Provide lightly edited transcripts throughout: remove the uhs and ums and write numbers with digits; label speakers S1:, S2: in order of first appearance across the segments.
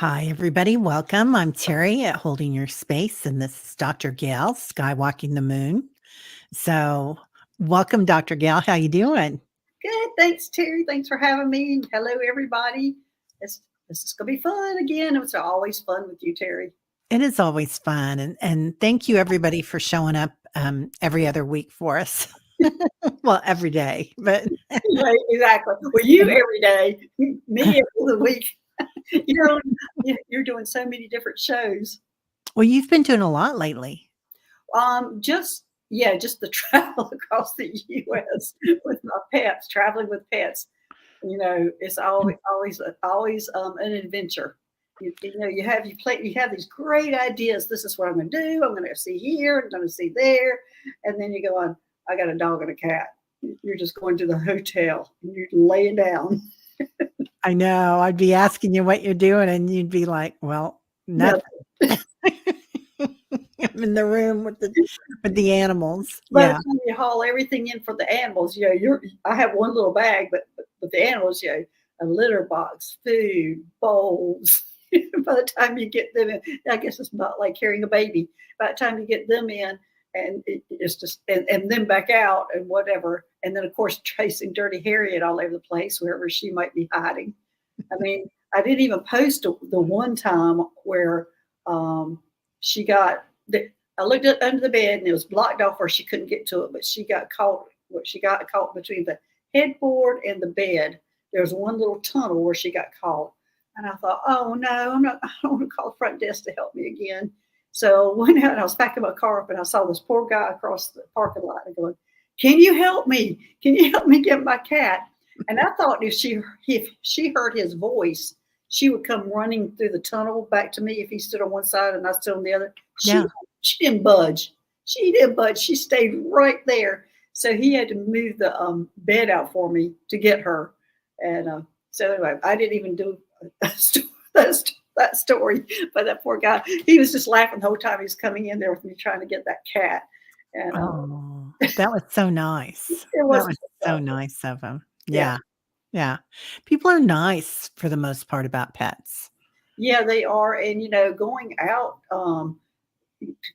S1: Hi, everybody. Welcome. I'm Terry at Holding Your Space, and this is Dr. Gail, Skywalking the Moon. So, welcome, Dr. Gail. How you doing?
S2: Good. Thanks, Terry. Thanks for having me. Hello, everybody. This is going to be fun again. It's always fun with you, Terry.
S1: It is always fun, and thank you, everybody, for showing up every other week for us. Well, every day, but
S2: Right, exactly. Well, you every day, me every week. You're on, you're doing so many different shows.
S1: well, you've been doing a lot lately.
S2: Just the travel across the U.S. with my pets, traveling with pets. It's always an adventure. You have these great ideas. This is what I'm going to do. I'm going to see here. I'm going to see there, and then you go on. I got a dog and a cat. You're just going to the hotel and you're laying down.
S1: I know. I'd be asking you what you're doing, and you'd be like, "Well,
S2: No,
S1: nothing." I'm in the room with the animals.
S2: by the
S1: Yeah.
S2: time you haul everything in for the animals, I have one little bag, but the animals, a litter box, food, bowls. By the time you get them in, I guess it's not like carrying a baby. By the time you get them in, and it's just and then back out and whatever, and then of course chasing Dirty Harriet all over the place wherever she might be hiding. I mean, I didn't even post the one time where she got the. I looked up under the bed and it was blocked off where she couldn't get to it, but she got caught. She got caught between the headboard and the bed. There was one little tunnel where she got caught, and I thought, oh no, I'm not. I don't want to call the front desk to help me again. So I went out and I was backing my car up and I saw this poor guy across the parking lot and going, "Can you help me? Can you help me get my cat?" And I thought if she heard his voice, she would come running through the tunnel back to me if he stood on one side and I stood on the other.
S1: Yeah.
S2: She didn't budge. She didn't budge. She stayed right there. So he had to move the bed out for me to get her. And so anyway, I didn't even do that story. But that poor guy, he was just laughing the whole time he was coming in there with me trying to get that cat. And
S1: Oh, that was so nice.
S2: it
S1: That
S2: was
S1: was so nice of him.
S2: yeah.
S1: Yeah, yeah. People are nice for the most part about pets.
S2: Yeah, they are. And, going out to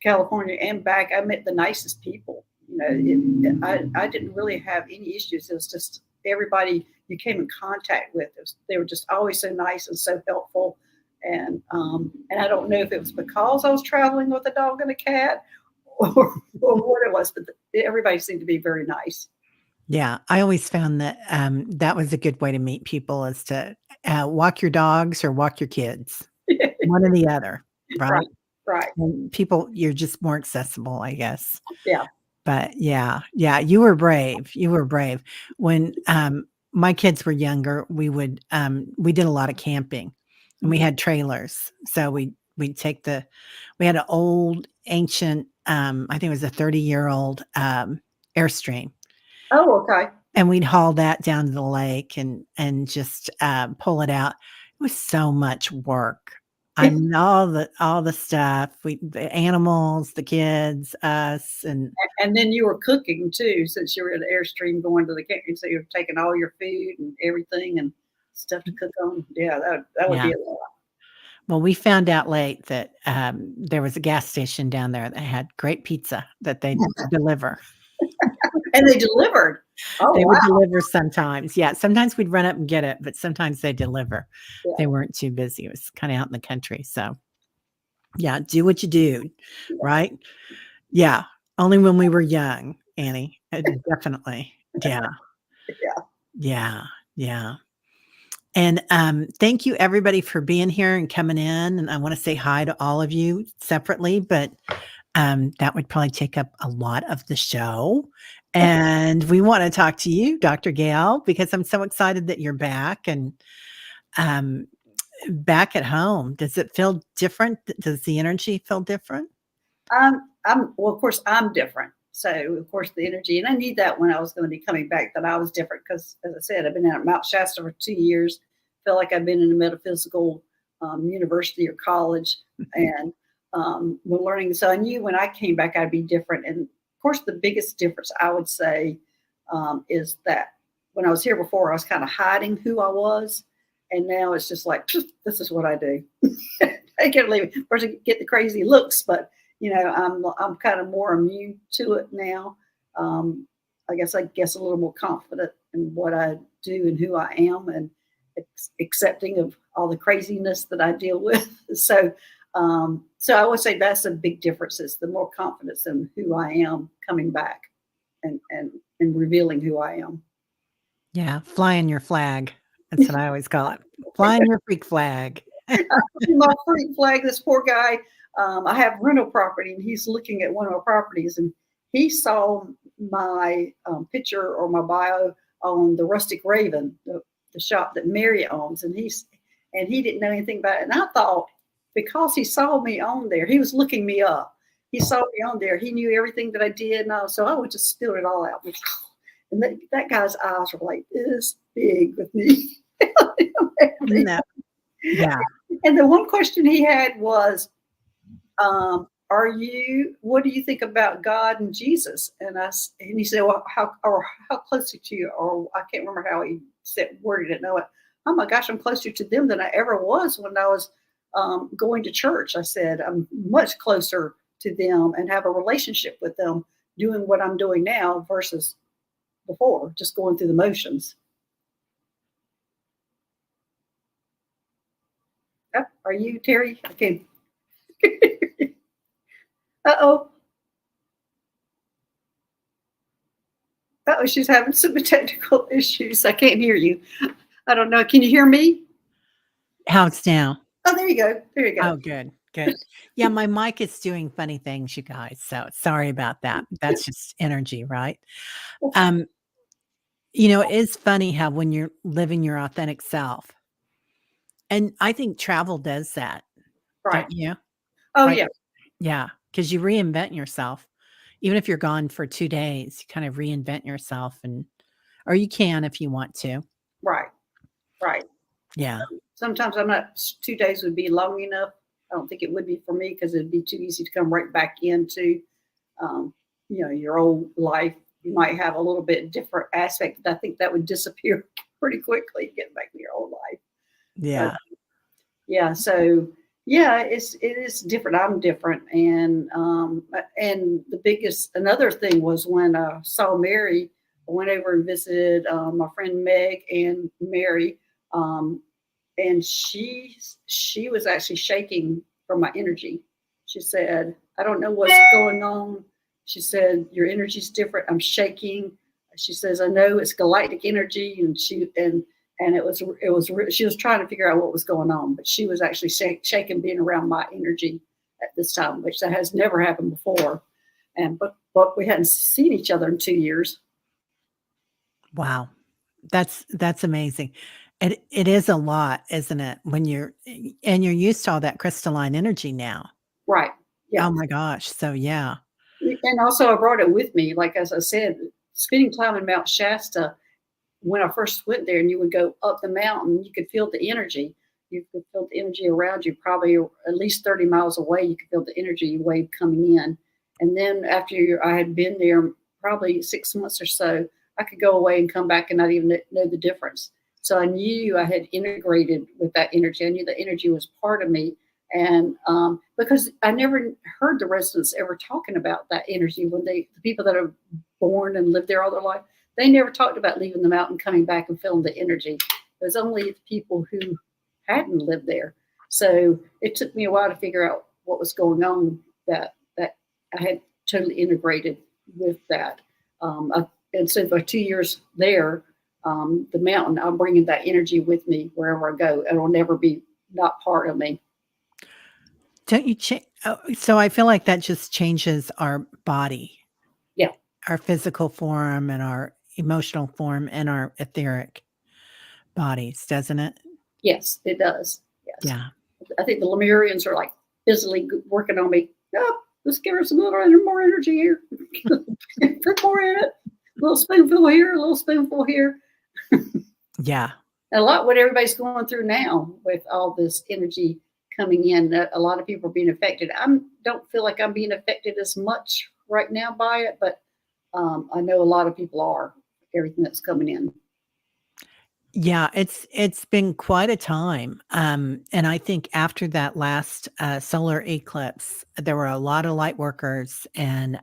S2: California and back, I met the nicest people. I didn't really have any issues. It was just everybody you came in contact with. They were just always so nice and so helpful. And I don't know if it was because I was traveling with a dog and a cat or what it was, but everybody seemed to be very nice.
S1: Yeah, I always found that, that was a good way to meet people is to, walk your dogs or walk your kids, one or the other, right?
S2: Right, right.
S1: And people you're just more accessible, I guess.
S2: Yeah.
S1: But yeah, you were brave, you were brave. When, my kids were younger, we did a lot of camping, and we
S2: Mhm.
S1: had trailers. So we'd take we had an old ancient, I think it was a 30-year-old, Airstream,
S2: Oh, okay.
S1: and we'd haul that down to the lake and just, pull it out. It was so much work. I mean, all the stuff, the animals, the kids, us, and
S2: And then you were cooking too, since you were at the Airstream going to the kitchen. So you're taking all your food and everything and stuff to cook on. Yeah, that would
S1: yeah.
S2: be a lot.
S1: Well, we found out late that, there was a gas station down there that had great pizza that they'd deliver.
S2: And they delivered. Oh,
S1: They
S2: wow.
S1: would deliver sometimes. Yeah, sometimes we'd run up and get it, but sometimes they deliver.
S2: Yeah,
S1: They weren't too busy. It was kinda out in the country, so yeah, do what you do, right? Yeah, only when we were young, Annie, definitely. Yeah,
S2: yeah.
S1: yeah, yeah. And, thank you everybody for being here and coming in, and I wanna say hi to all of you separately, but, that would probably take up a lot of the show, and we wanna talk to you, Dr. Gail, because I'm so excited that you're back and, um, back at home. Does it feel different? Does the energy feel different?
S2: Well, of course, I'm different. So, of course, the energy, and I knew that when I was going to be coming back that I was different because, as I said, I've been out at Mount Shasta for 2 years. Feel like I've been in a metaphysical university or college, and we're learning. So I knew when I came back I'd be different. And of course, the biggest difference I would say is that when I was here before, I was kind of hiding who I was. And now it's just like, this is what I do. I can't believe it. First, I get the crazy looks, but I'm kind of more immune to it now. I guess a little more confident in what I do and who I am, and accepting of all the craziness that I deal with. So I would say that's a big difference. Is the more confidence in who I am coming back, and revealing who I am.
S1: Yeah, flying your flag. That's what I always call it. Flying your freak flag.
S2: My freak flag, this poor guy. I have rental property, and he's looking at one of our properties, and he saw my picture or my bio on the Rustic Raven, the shop that Mary owns, and he didn't know anything about it. And I thought, because he saw me on there, he was looking me up. He saw me on there. He knew everything that I did, and so I would just spill it all out. And that guy's eyes were like this big with me.
S1: No. Yeah.
S2: And the one question he had was, what do you think about God and Jesus? And he said, well, how close to you? Or I can't remember how he worded it. No, oh my gosh, I'm closer to them than I ever was when I was going to church. I said, I'm much closer to them and have a relationship with them doing what I'm doing now versus before, just going through the motions. Oh, are you, Terry? Okay. Uh-oh. Uh-oh, she's having some technical issues. I can't hear you. I don't know. Can you hear me?
S1: How it's now?
S2: Oh, there you go. There you go.
S1: Oh, good. Good. Yeah, my mic is doing funny things, you guys. So sorry about that. That's just energy, right? It is funny how when you're living your authentic self, and I think travel does that,
S2: Right.
S1: don't you?
S2: Oh,
S1: Right?
S2: yeah.
S1: Yeah, because you reinvent yourself. Even if you're gone for 2 days, you kind of reinvent yourself or you can if you want to.
S2: Right. Right.
S1: Yeah.
S2: Sometimes 2 days would be long enough. I don't think it would be for me because it'd be too easy to come right back into, your old life. You might have a little bit different aspect. I think that would disappear pretty quickly, getting back to your old life.
S1: Yeah.
S2: Yeah. So yeah, it is different. I'm different. And another thing was when I saw Mary, I went over and visited my friend Meg and Mary. And she was actually shaking from my energy. She said, I don't know what's going on. She said, your energy's different. I'm shaking. She says, I know it's galactic energy. And it was she was trying to figure out what was going on, but she was actually shaking being around my energy at this time, which that has never happened before. But we hadn't seen each other in 2 years.
S1: Wow. That's amazing. It is a lot, isn't it? When you're used to all that crystalline energy now.
S2: Right. Yeah.
S1: Oh my gosh. So yeah.
S2: And also I brought it with me. Like, as I said, spending time in Mount Shasta, when I first went there and you would go up the mountain, you could feel the energy. You could feel the energy around you, probably at least 30 miles away. You could feel the energy wave coming in. And then after I had been there probably 6 months or so, I could go away and come back and not even know the difference. So I knew I had integrated with that energy. I knew the energy was part of me. And because I never heard the residents ever talking about that energy when the people that are born and lived there all their life, they never talked about leaving the mountain, coming back and feeling the energy. It was only the people who hadn't lived there. So it took me a while to figure out what was going on, that I had totally integrated with that. And so for 2 years there, the mountain, I'm bringing that energy with me wherever I go. It'll never be not part of me.
S1: Don't you so I feel like that just changes our body.
S2: Yeah.
S1: Our physical form and our emotional form and our etheric bodies, doesn't it?
S2: Yes, it does. Yes.
S1: Yeah.
S2: I think the Lemurians are like busily working on me. Oh, let's give her some little more energy here. Put more in it. A little spoonful here, a little spoonful here.
S1: Yeah.
S2: A lot what everybody's going through now with all this energy coming in. A lot of people are being affected. I don't feel like I'm being affected as much right now by it, but I know a lot of people are, everything that's coming in.
S1: Yeah, it's been quite a time, and I think after that last, solar eclipse, there were a lot of light workers and,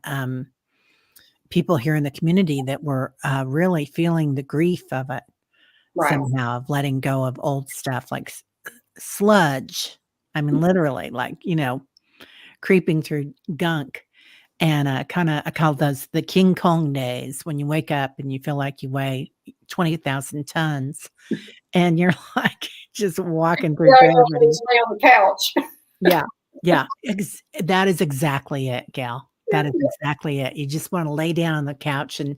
S1: people here in the community that were, really feeling the grief of it
S2: Right.
S1: somehow, of letting go of old stuff like sludge. I mean, literally, like, creeping through gunk. And, I call those the King Kong days when you wake up and you feel like you weigh 20,000 tons and you're, like, just walking through
S2: Yeah, I
S1: gravity.
S2: just lay on the couch.
S1: Yeah, yeah, that is exactly it, gal. That is exactly it. You just wanna lay down on the couch and,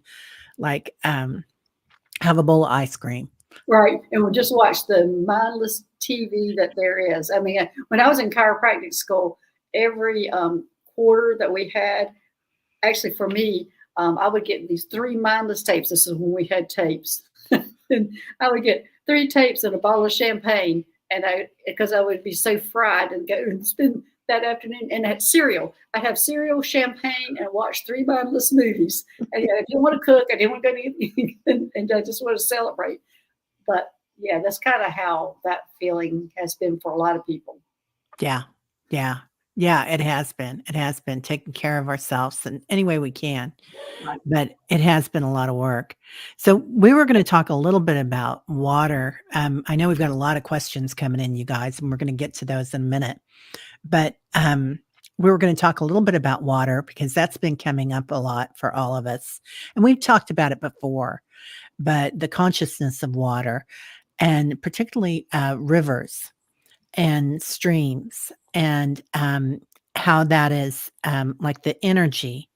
S1: like, have a bowl of ice cream.
S2: Right, and we'll just watch the mindless TV that there is. I mean, when I was in chiropractic school, every, quarter that we had actually for me, I would get these 3 mindless tapes. This is when we had tapes. And I would get 3 tapes and a bottle of champagne, and I because I would be so fried and go and spend that afternoon and had cereal. I'd have cereal, champagne, and watch 3 mindless movies. And, I didn't wanna cook, I didn't wanna go to anything, and I just wanna celebrate. But yeah, that's kind of how that feeling has been for a lot of people.
S1: Yeah, yeah, yeah, it has been taking care of ourselves in any way we can,
S2: Right.
S1: but it has been a lot of work. So, we were gonna talk a little bit about water. I know we've got a lot of questions coming in, you guys, and we're gonna get to those in a minute. But, we were gonna talk a little bit about water because that's been coming up a lot for all of us, and we've talked about it before, but the consciousness of water and particularly, rivers and streams and, how that is, like the energy,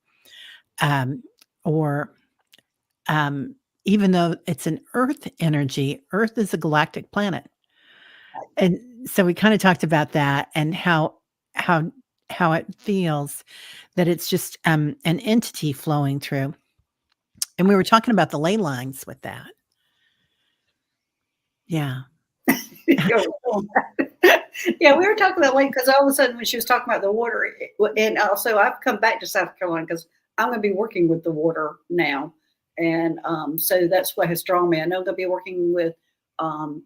S1: um, or, um, even though it's an Earth energy, Earth is a galactic planet. And so we kinda talked about that and how how it feels that it's just, an entity flowing through. And we were talking about the ley lines with that. Yeah.
S2: Yeah, we were talking about weight because all of a sudden when she was talking about the water, and also I've come back to South Carolina because I'm going to be working with the water now, and so that's what has drawn me. I know I'm going to be working with um,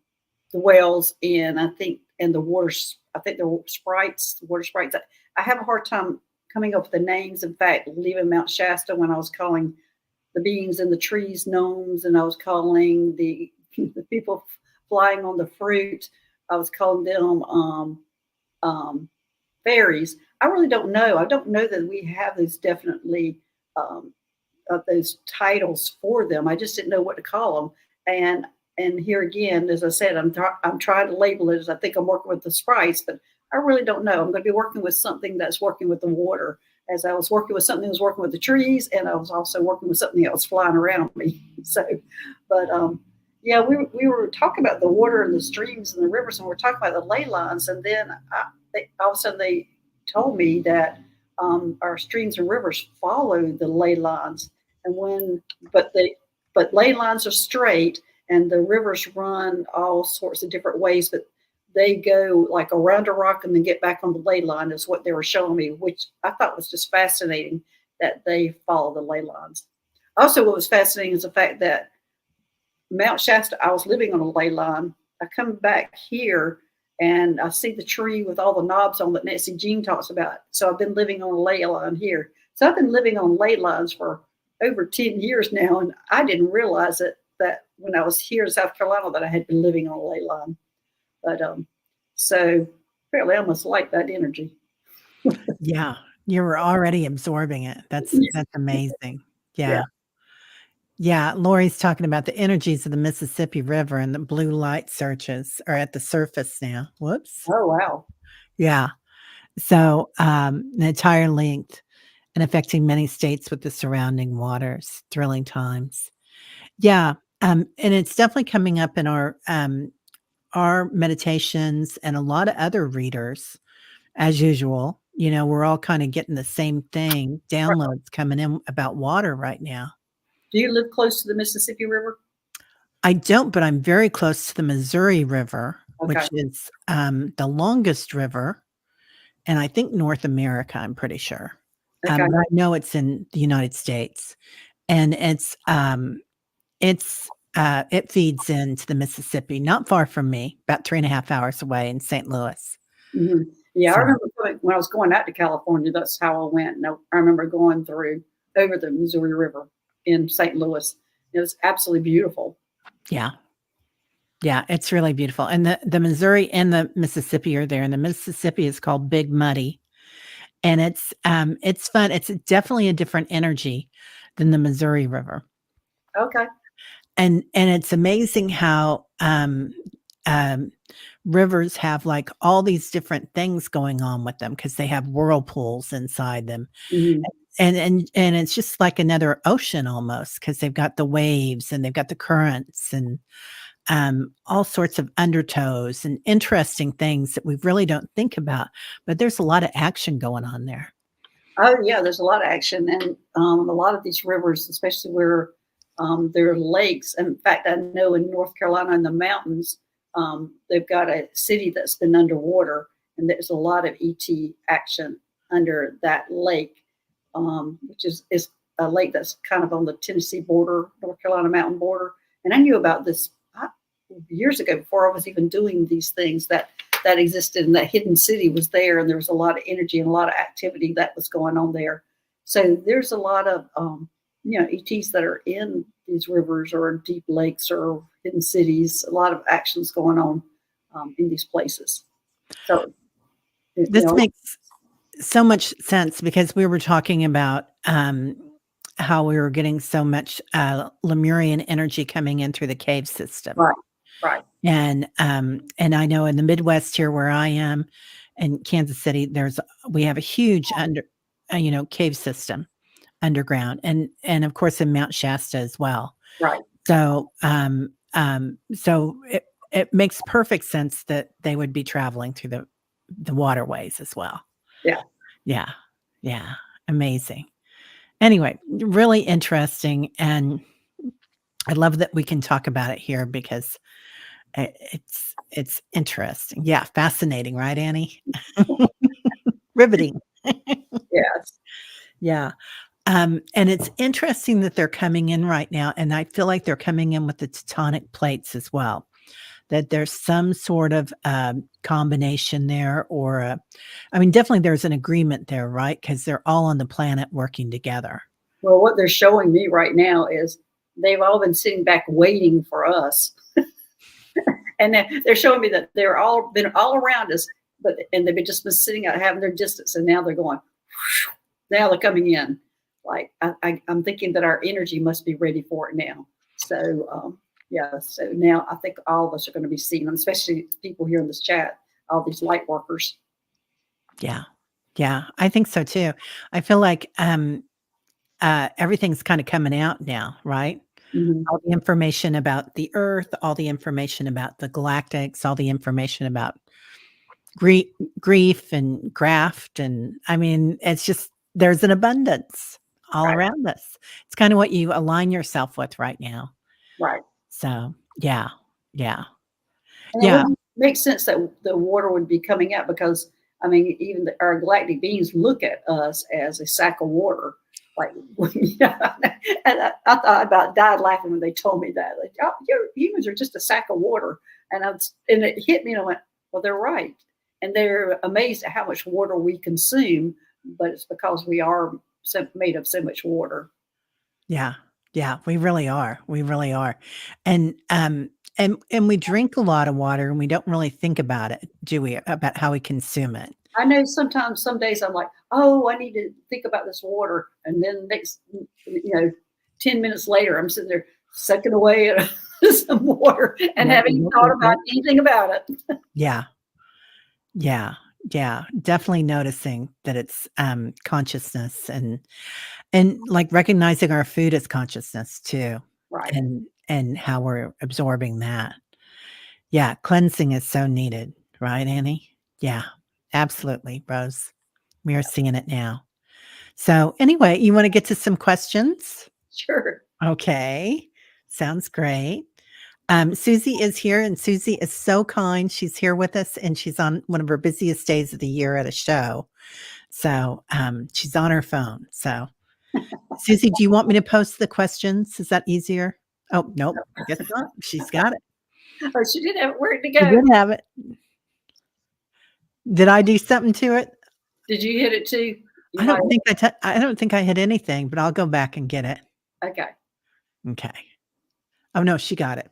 S2: the wells and I think and the water. I think the sprites, the water sprites. I have a hard time coming up with the names. In fact, leaving Mount Shasta when I was calling the beings in the trees gnomes, and I was calling the the people flying on the fruit. I was calling them um, fairies. I really don't know. I don't know that we have those definitely um, of those titles for them. I just didn't know what to call them. And here again, as I said, I'm trying to label it as I think I'm working with the sprites, but I really don't know. I'm going to be working with something that's working with the water. As I was working with something that was working with the trees, and I was also working with something else flying around me. So, but yeah, we were talking about the water and the streams and the rivers, and we're talking about the ley lines, and then all of a sudden they told me that our streams and rivers follow the ley lines, and when but ley lines are straight, and the rivers run all sorts of different ways, but they go like around a rock and then get back on the ley line is what they were showing me, which I thought was just fascinating that they follow the ley lines. Also, what was fascinating is the fact that Mount Shasta, I was living on a ley line. I come back here and I see the tree with all the knobs on that Nancy Jean talks about. So I've been living on a ley line here. So I've been living on ley lines for over 10 years now. And I didn't realize it that when I was here in South Carolina that I had been living on a ley line. But so apparently I must like that energy.
S1: Yeah. You were already absorbing it. That's amazing.
S2: Yeah.
S1: Yeah. Yeah, Lori's talking about the energies of the Mississippi River and the blue light searches are at the surface now. Whoops.
S2: Oh wow.
S1: Yeah. So, the entire length and affecting many states with the surrounding waters. Thrilling times. Yeah, and it's definitely coming up in our meditations and a lot of other readers as usual. We're all kinda getting the same thing, downloads coming in about water right now.
S2: Do you live close to the Mississippi River?
S1: I don't, but I'm very close to the Missouri River,
S2: Okay.
S1: which is, the longest river in, I think, North America, I'm pretty sure.
S2: Okay.
S1: But I know it's in the United States, and it's it feeds into the Mississippi, not far from me, about 3.5 hours away in St. Louis.
S2: Mhm. Yeah, I
S1: So,
S2: remember when I was going out to California, that's how I went, and I remember going through over the Missouri River in St. Louis. It was absolutely beautiful.
S1: yeah. Yeah, it's really beautiful, and the Missouri and the Mississippi are there, and the Mississippi is called Big Muddy, and it's fun. It's definitely a different energy than the Missouri River,
S2: Okay.
S1: and it's amazing how, um, rivers have, like, all these different things going on with them because they have whirlpools inside them,
S2: Mhm.
S1: and it's just like another ocean almost because 'cause they've got the waves and they've got the currents and all sorts of undertows and interesting things that we really don't think about, but there's a lot of action going on there.
S2: Oh, yeah, there's a lot of action, and, a lot of these rivers, especially where, there are lakes. In fact, I know in North Carolina in the mountains, they've got a city that's been underwater, and there's a lot of ET action under that lake, which is a lake that's kind of on the Tennessee border, North Carolina mountain border. And I knew about this years ago before I was even doing these things that existed, and that hidden city was there, and there was a lot of energy and a lot of activity that was going on there. So there's a lot of ETs that are in these rivers or deep lakes or hidden cities. A lot of actions going on in these places. So
S1: This makes so much sense because we were talking about, how we were getting so much, Lemurian energy coming in through the cave system.
S2: right, right,
S1: And I know in the Midwest here where I am, in Kansas City, we have a huge cave system underground, and of course in Mount Shasta as well.
S2: right.
S1: So it makes perfect sense that they would be traveling through the waterways as well.
S2: Yeah,
S1: Yeah. Yeah. Amazing. Anyway, really interesting, and I love that we can talk about it here because it's interesting. Yeah, fascinating, right, Annie? Riveting.
S2: yes.
S1: Yeah. And it's interesting that they're coming in right now, and I feel like they're coming in with the tectonic plates as well. That there's some sort of combination there, or I mean, definitely there's an agreement there, right? Because they're all on the planet working together.
S2: Well, what they're showing me right now is they've all been sitting back waiting for us. And they're showing me that they're all been all around us, and they've just been sitting out having their distance, and now they're going. Now they're coming in. Like I'm thinking that our energy must be ready for it now. So yeah. So now I think all of us are going to be seeing them, especially people here in this chat. All these light workers.
S1: Yeah. Yeah, I think so too. I feel like everything's kind of coming out now, right?
S2: Hmm.
S1: All the information about the Earth, all the information about the galactics, all the information about grief, grief and graft, and I mean, it's just there's an abundance all
S2: Right.
S1: around us. It's kind of what you align yourself with right now.
S2: Right.
S1: So, yeah, yeah,
S2: And it
S1: yeah,
S2: wouldn't make sense that the water would be coming out because, I mean, even our galactic beings look at us as a sack of water. Like, yeah. And I thought about died laughing when they told me that. Like, oh, humans are just a sack of water. And it hit me, and I went, well, they're right. And they're amazed at how much water we consume, but it's because we are made of so much water.
S1: yeah, yeah. We really are, and and we drink a lot of water, and we don't really think about it, do we? About how we consume it.
S2: I know sometimes, some days I'm like, oh, I need to think about this water. And then next, 10 minutes later, I'm sitting there sucking away at some water and
S1: Yep,
S2: haven't
S1: yep,
S2: thought
S1: yep,
S2: about
S1: yep.
S2: anything about it.
S1: Yeah. Yeah, yeah, definitely noticing that it's, consciousness and, like, recognizing our food as consciousness too,
S2: Right.
S1: and how we're absorbing that. Yeah, cleansing is so needed, right, Annie? Yeah, absolutely, Rose. We are seeing it now. So, anyway, you wanna get to some questions?
S2: Sure.
S1: Okay, sounds great. Susie is here, and Susie is so kind. She's here with us, and she's on one of her busiest days of the year at a show. So she's on her phone. So, Susie, do you want me to post the questions? Is that easier? Oh, nope, guess not. She's got it.
S2: Oh, she did have it. Where'd it
S1: She
S2: go?
S1: did have it. Did I do something to it?
S2: Did you hit it too? You
S1: I
S2: might.
S1: don't think I don't think I hit anything, but I'll go back and get it.
S2: Okay.
S1: Okay. Oh, no, she got it.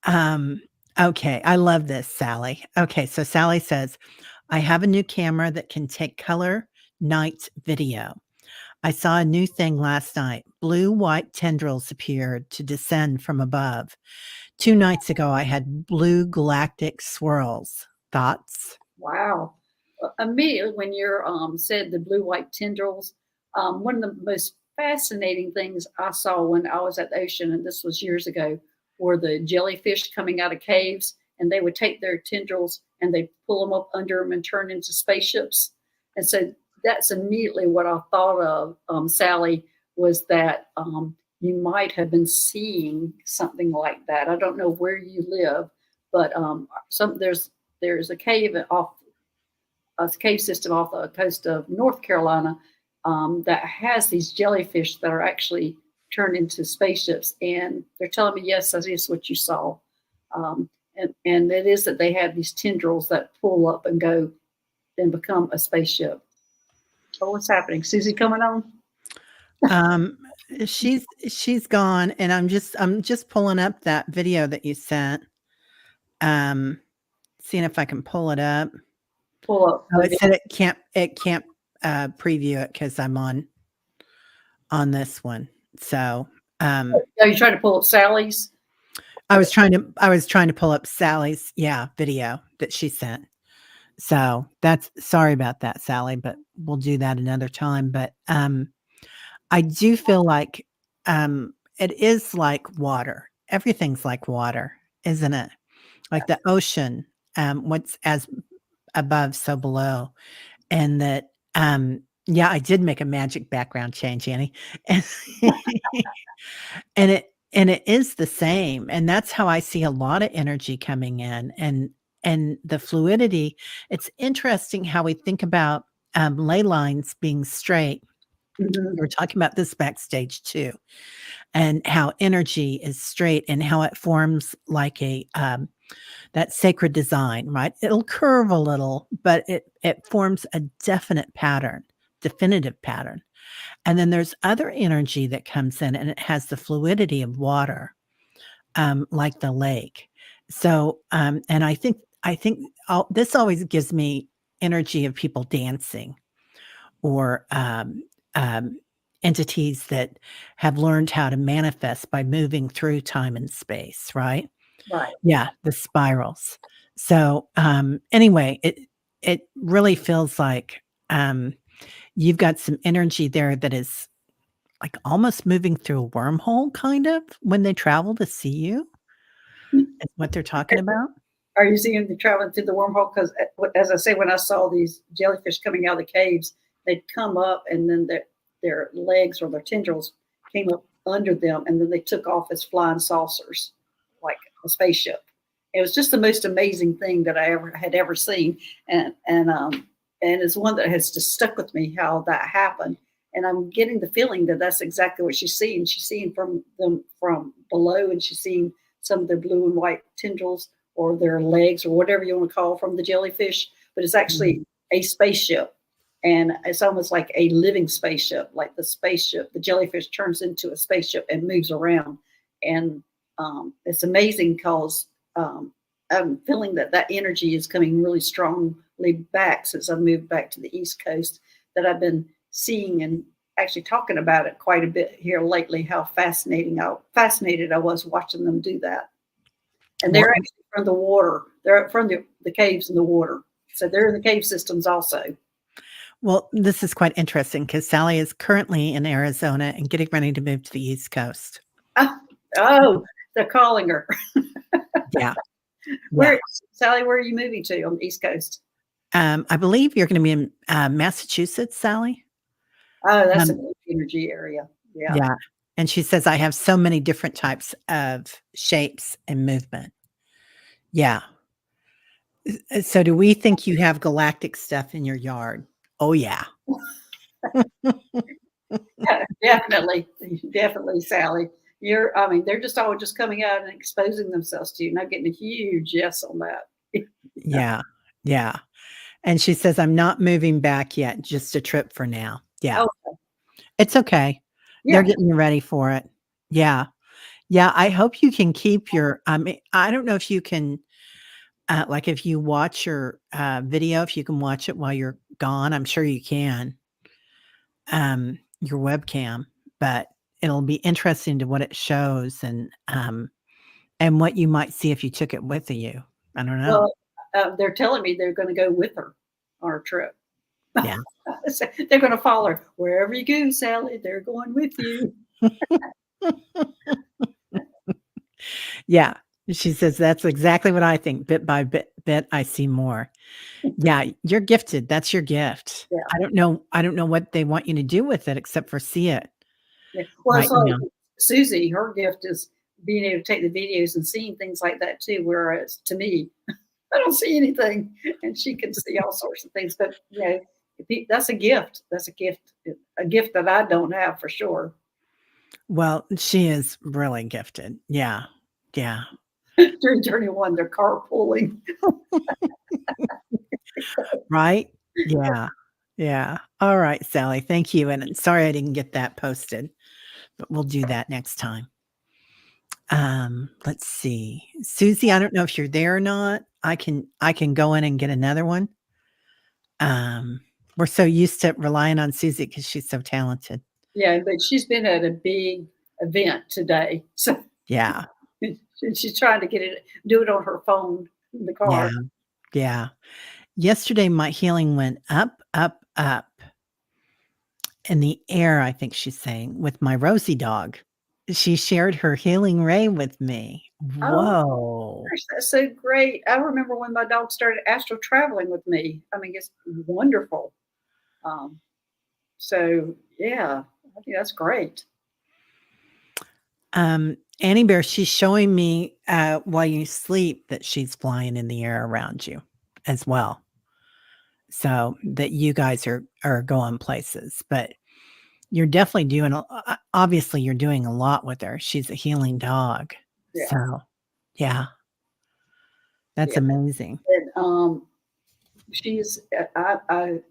S1: Um, okay, I love this, Sally. Okay, so Sally says, "I have a new camera that can take color night video. I saw a new thing last night. Blue-white tendrils appeared to descend from above. 2 nights ago, I had blue galactic swirls. Thoughts?"
S2: Wow. Immediately when you said the blue white tendrils, one of the most fascinating things I saw when I was at the ocean, and this was years ago, were the jellyfish coming out of caves, and they would take their tendrils and they pull them up under them and turn into spaceships. And so that's immediately what I thought of, Sally, was that you might have been seeing something like that. I don't know where you live, but there's a cave system off the coast of North Carolina that has these jellyfish that are actually turned into spaceships. And they're telling me, yes, that is what you saw. And it is that they have these tendrils that pull up and go and become a spaceship. Oh, what's happening? Susie coming on?
S1: Um, she's gone, and I'm just pulling up that video that you sent. Seeing if I can pull it up.
S2: Pull up.
S1: Oh, it said it can't preview it because I'm on this one. So
S2: Are you trying to pull up Sally's?
S1: I was trying to pull up Sally's video that she sent. So that's sorry about that, Sally, but we'll do that another time. But I do feel like it is like water. Everything's like water, isn't it? Like the ocean, what's as above, so below. And that, yeah, I did make a magic background change, Annie. And and it is the same. And that's how I see a lot of energy coming in and the fluidity. It's interesting how we think about ley lines being straight.
S2: Mhm.
S1: We were talking about this backstage too, and how energy is straight and how it forms like a that sacred design, right? It'll curve a little, but it forms a definite pattern, definitive pattern. And then there's other energy that comes in and it has the fluidity of water, like the lake. So, and I think this always gives me energy of people dancing or um, entities that have learned how to manifest by moving through time and space, right?
S2: Right.
S1: Yeah, the spirals. So, anyway, it really feels like, you've got some energy there that is, like, almost moving through a wormhole, kind of, when they travel to see you, is what they're talking about?
S2: Are you seeing them traveling through the wormhole? Because as I say, when I saw these jellyfish coming out of the caves, they'd come up and then their legs or their tendrils came up under them, and then they took off as flying saucers, like a spaceship. It was just the most amazing thing that I ever seen, and it's one that has just stuck with me how that happened. And I'm getting the feeling that that's exactly what she's seeing. She's seeing from them from below, and she's seeing some of their blue and white tendrils or their legs or whatever you want to call from the jellyfish, but it's
S1: Mhm.
S2: actually a spaceship. And it's almost like a living spaceship, like the spaceship, the jellyfish turns into a spaceship and moves around. And it's amazing because I'm feeling that that energy is coming really strongly back since I moved back to the East Coast, that I've been seeing and actually talking about it quite a bit here lately, how fascinated I was watching them do that. And
S1: Well
S2: they're actually from the water. They're from the caves in the water. So they're in the cave systems also.
S1: well, this is quite interesting because Sally is currently in Arizona and getting ready to move to the East Coast.
S2: Oh, oh, they're calling her.
S1: Yeah, yeah.
S2: Where, Sally, where are you moving to on the East Coast?
S1: I believe you're gonna be in, Massachusetts, Sally?
S2: Oh, that's a
S1: Um,
S2: good energy area. Yeah.
S1: yeah, and she says, "I have so many different types of shapes and movement." Yeah. So do we think you have galactic stuff in your yard? Oh, yeah.
S2: Definitely, definitely, Sally. I mean, they're just all just coming out and exposing themselves to you, not getting a huge yes on that.
S1: Yeah. Yeah. And she says, "I'm not moving back yet, just a trip for now." Yeah.
S2: Oh,
S1: It's okay. They're
S2: yeah.
S1: getting you ready for it. Yeah. Yeah, I hope you can keep your I don't know if you can, like, if you watch your, video, if you can watch it while you're gone, I'm sure you can, your webcam, but it'll be interesting to what it shows and what you might see if you took it with you. I don't know.
S2: Well, they're telling me they're going to go with her on her trip.
S1: Yeah.
S2: So they're going to follow her wherever you go, Sally. They're going with you.
S1: Yeah. She says, "That's exactly what I think. Bit by bit, I see more." Yeah, you're gifted. That's your gift.
S2: Yeah.
S1: I don't know what they want you to do with it except for see it
S2: Yeah. Well,
S1: right
S2: it's like
S1: now.
S2: Susie, her gift is being able to take the videos and seeing things like that too. Whereas to me, I don't see anything, and she can see all sorts of things. But that's a gift. That's a gift that I don't have for sure.
S1: Well, she is really gifted. Yeah. Yeah.
S2: During journey one, they're carpooling.
S1: Right? Yeah. Yeah. All right, Sally. Thank you. And sorry I didn't get that posted, but we'll do that next time. Let's see. Susie, I don't know if you're there or not. I can go in and get another one. We're so used to relying on Susie because she's so talented.
S2: Yeah, but she's been at a big event today, so
S1: Yeah.
S2: she's trying to do it on her phone in the
S1: Yeah.
S2: car.
S1: Yeah. Yesterday, my healing went up, up, up in the air, I think she's saying, with my Rosie dog. She shared her healing ray with me.
S2: Oh,
S1: Whoa.
S2: gosh, that's so great. I remember when my dog started astral traveling with me. I mean, it's wonderful. Um, so yeah, I think that's great.
S1: Annie Bear, she's showing me while you sleep that she's flying in the air around you as well. So that you guys are going places, but you're definitely doing obviously you're doing a lot with her. She's a healing dog.
S2: Yeah,
S1: So yeah, that's
S2: yeah.
S1: amazing.
S2: And she's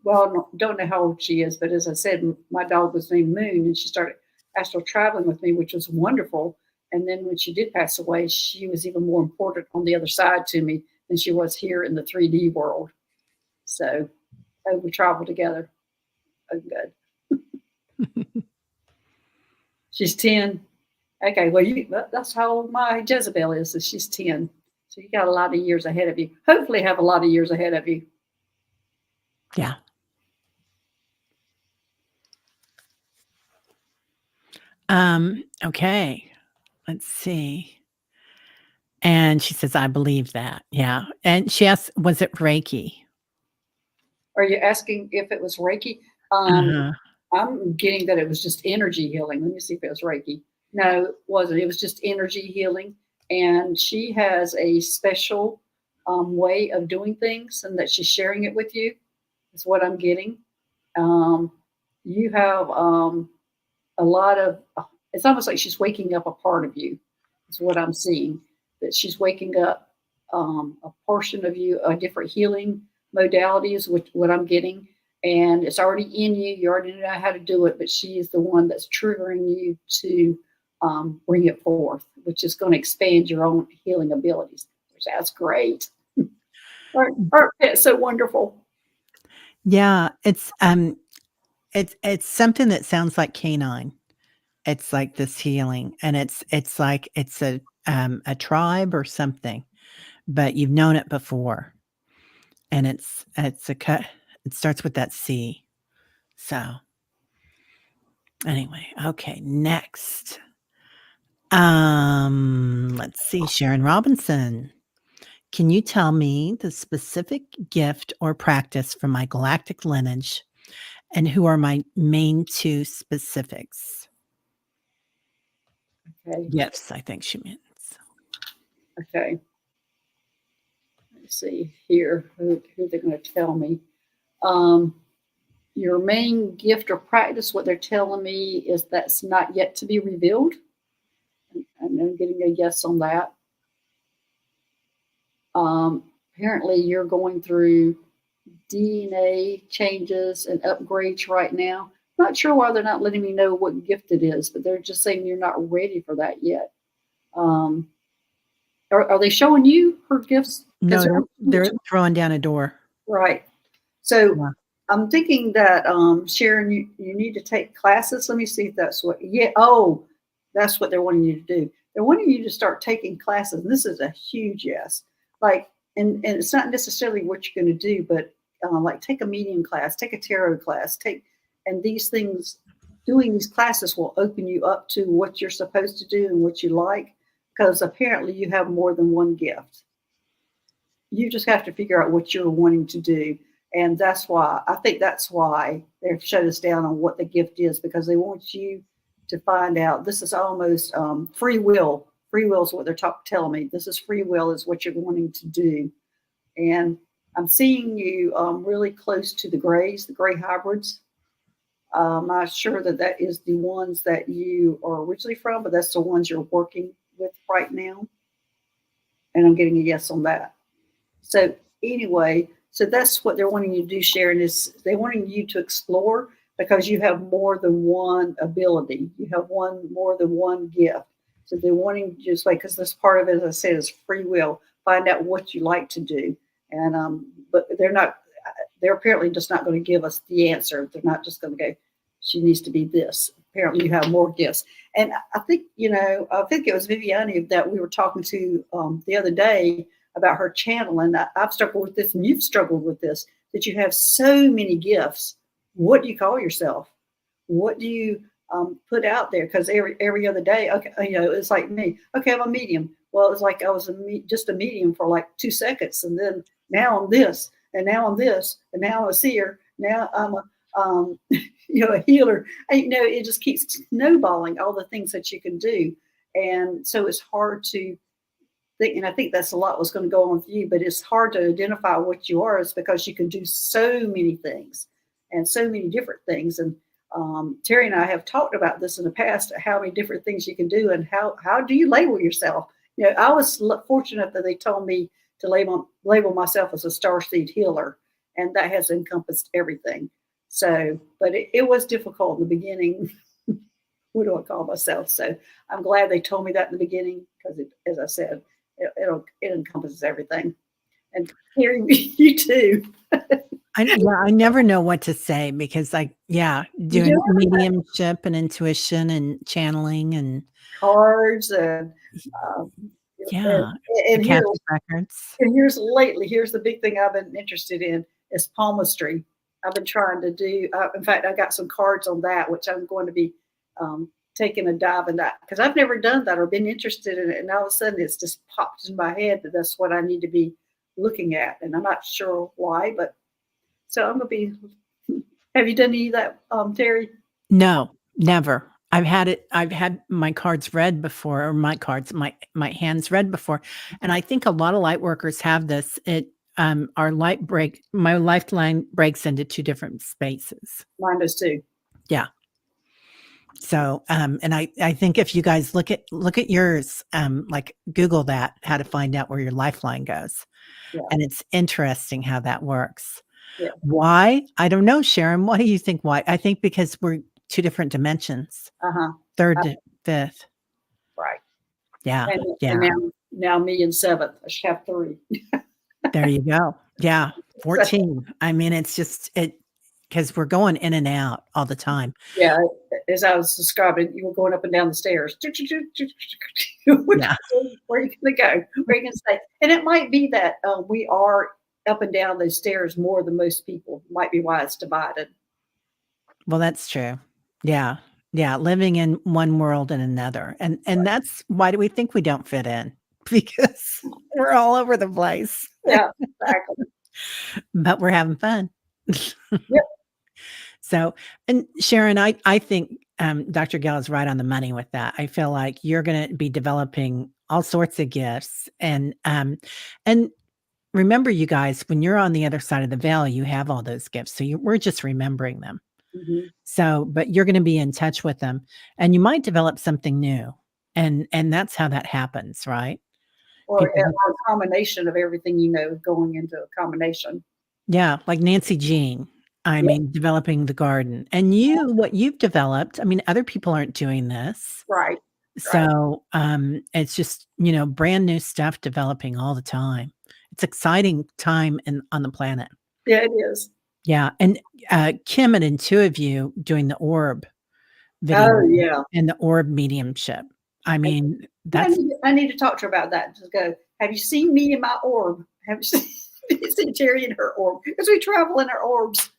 S2: well, don't know how old she is, but as I said, my dog was named Moon, and she started astral traveling with me, which was wonderful. And then when she did pass away, she was even more important on the other side to me than she was here in the 3D world. So we traveled together. Oh, good. She's 10. Okay, well, that's how old my Jezebel is she's 10. So you got a lot of years ahead of you. Hopefully, have a lot of years ahead of you.
S1: Yeah. Okay. Let's see. And she says, I believe that. Yeah. And she asked, was it Reiki?
S2: Are you asking if it was Reiki?
S1: Uh-huh.
S2: I'm getting that it was just energy healing. Let me see if it was Reiki. No, it wasn't. It was just energy healing. And she has a special way of doing things, and that she's sharing it with you, is what I'm getting. Um, you have a lot of, it's almost like she's waking up a part of you, is what I'm seeing. That she's waking up a portion of you, a different healing modalities, which what I'm getting. And it's already in you. You already know how to do it, but she is the one that's triggering you to bring it forth, which is going to expand your own healing abilities. Which that's great. Our pet's so wonderful.
S1: Yeah. It's something that sounds like canine. It's like this healing. And it's like it's a tribe or something, but you've known it before. And it's a cut. It starts with that C. So anyway, okay, next. Let's see, Sharon Robinson. Can you tell me the specific gift or practice from my galactic lineage and who are my main two specifics?
S2: Okay.
S1: Gifts, I think she means.
S2: Okay. Let's see here who they're going to tell me. Um, your main gift or practice, what they're telling me is that's not yet to be revealed. And I'm getting a yes on that. Apparently, you're going through DNA changes and upgrades right now. Not sure why they're not letting me know what gift it is, but they're just saying you're not ready for that yet. Are they showing you her gifts?
S1: No, they're throwing down a door.
S2: Right. So
S1: Yeah.
S2: I'm thinking that Sharon, you need to take classes. Let me see if that's what. Yeah. Oh, that's what they're wanting you to do. They're wanting you to start taking classes. And this is a huge yes. Like, and it's not necessarily what you're going to do, but like take a medium class, take a tarot class, and these things. Doing these classes will open you up to what you're supposed to do and what you like, because apparently you have more than one gift. You just have to figure out what you're wanting to do. And that's why they've shut us down on what the gift is, because they want you to find out. This is almost free will. Free will is what they're telling me. This is free will is what you're wanting to do. And I'm seeing you really close to the grays, the gray hybrids. I'm not sure that is the ones that you are originally from, but that's the ones you're working with right now. And I'm getting a yes on that. So anyway, so that's what they're wanting you to do, Sharon, is they're wanting you to explore, because you have more than one ability. You have more than one gift. So they're wanting you just like, because this part of it, as I said, is free will. Find out what you like to do. And but they're apparently just not going to give us the answer. They're not just going to go, she needs to be this. Apparently you have more gifts. And I think, I think it was Viviani that we were talking to the other day about her channel. And I've struggled with this, and you've struggled with this, that you have so many gifts. What do you call yourself? What do you put out there? Because every other day, okay, it's like me. Okay, I'm a medium. Well, it's like I was just a medium for like 2 seconds, and then now I'm this, and now I'm this, and now I'm a seer. Now I'm a a healer. It just keeps snowballing all the things that you can do, and so it's hard to think. And I think that's a lot what's going to go on for you. But it's hard to identify what you are, is because you can do so many things and so many different things. And Terry and I have talked about this in the past, how many different things you can do, and how do you label yourself? I was fortunate that they told me to label myself as a starseed healer, and that has encompassed everything. So, but it was difficult in the beginning. What do I call myself? So I'm glad they told me that in the beginning, because, as I said, it encompasses everything. And hearing you too.
S1: I never know what to say, because doing mediumship and intuition and channeling and
S2: cards and
S1: and records.
S2: And here's the big thing I've been interested in is palmistry. I've been trying to do. In fact, I got some cards on that, which I'm going to be taking a dive in that, because I've never done that or been interested in it. And all of a sudden, it's just popped in my head that that's what I need to be looking at, and I'm not sure why, but so I'm going to be. Have you done any of that, Terry?
S1: No, never. I've had my cards read before, or my hands read before. And I think a lot of light workers have this. My lifeline breaks into 2 different spaces.
S2: Mine does too.
S1: Yeah. So, and I think if you guys look at yours, like Google that, how to find out where your lifeline goes.
S2: Yeah.
S1: And it's interesting how that works.
S2: Yeah.
S1: Why? I don't know, Sharon. What do you think? Why? I think because we're 2 different dimensions. Third to fifth.
S2: Right.
S1: Yeah.
S2: And now me in 7th. I should have 3.
S1: There you go. Yeah. 14. I mean, it's just because we're going in and out all the time.
S2: Yeah. As I was describing, you were going up and down the stairs. Where are you going to go? Where are you going to stay? And it might be that we are up and down those stairs more than most people. Might be why it's divided.
S1: Well, that's true. Yeah. Yeah. Living in one world and another. And that's why do we think we don't fit in? Because we're all over the place.
S2: Yeah, exactly.
S1: But we're having fun.
S2: Yep.
S1: So, and Sharon, I think Dr. Gail is right on the money with that. I feel like you're going to be developing all sorts of gifts, and remember, you guys, when you're on the other side of the veil, you have all those gifts. So we're just remembering them.
S2: Mhm.
S1: So, but you're going to be in touch with them, and you might develop something new, and that's how that happens, right?
S2: Or
S1: People,
S2: or a combination of everything, going into a combination.
S1: yeah, like Nancy Jean. I
S2: Yeah,
S1: mean, developing the garden, and what you've developed. I mean, other people aren't doing this.
S2: right, right.
S1: So, it's just, brand new stuff developing all the time. It's exciting time on the planet.
S2: Yeah, it is.
S1: Yeah, and, Kim and the 2 of you doing the orb video
S2: Oh, yeah.
S1: and the orb mediumship. I mean,
S2: Yeah,
S1: that's
S2: I need to talk to her about that. Just go, "Have you seen me in my orb? Have you seen you seen Terry in her orb? Because we travel in our orbs.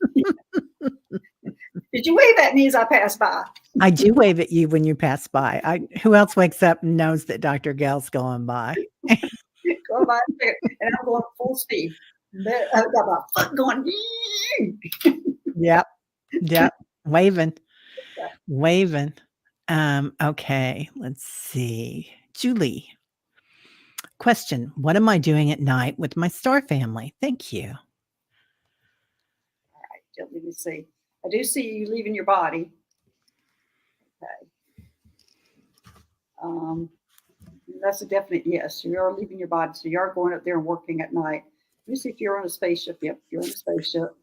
S2: Did you wave at me as I passed by?"
S1: I do wave at you when you pass by. Who else wakes up and knows that Dr. Gale's going by?
S2: Go by there, and I'm going full speed. But I've got my foot going.
S1: Yep, yep, waving, waving. Okay, let's see. Julie, question, what am I doing at night with my star family? Thank you.
S2: Let me see. I do see you leaving your body. Okay. Um, that's a definite yes. You are leaving your body, so you are going up there and working at night. Let me see if you're on a spaceship. Yep, you're on a spaceship.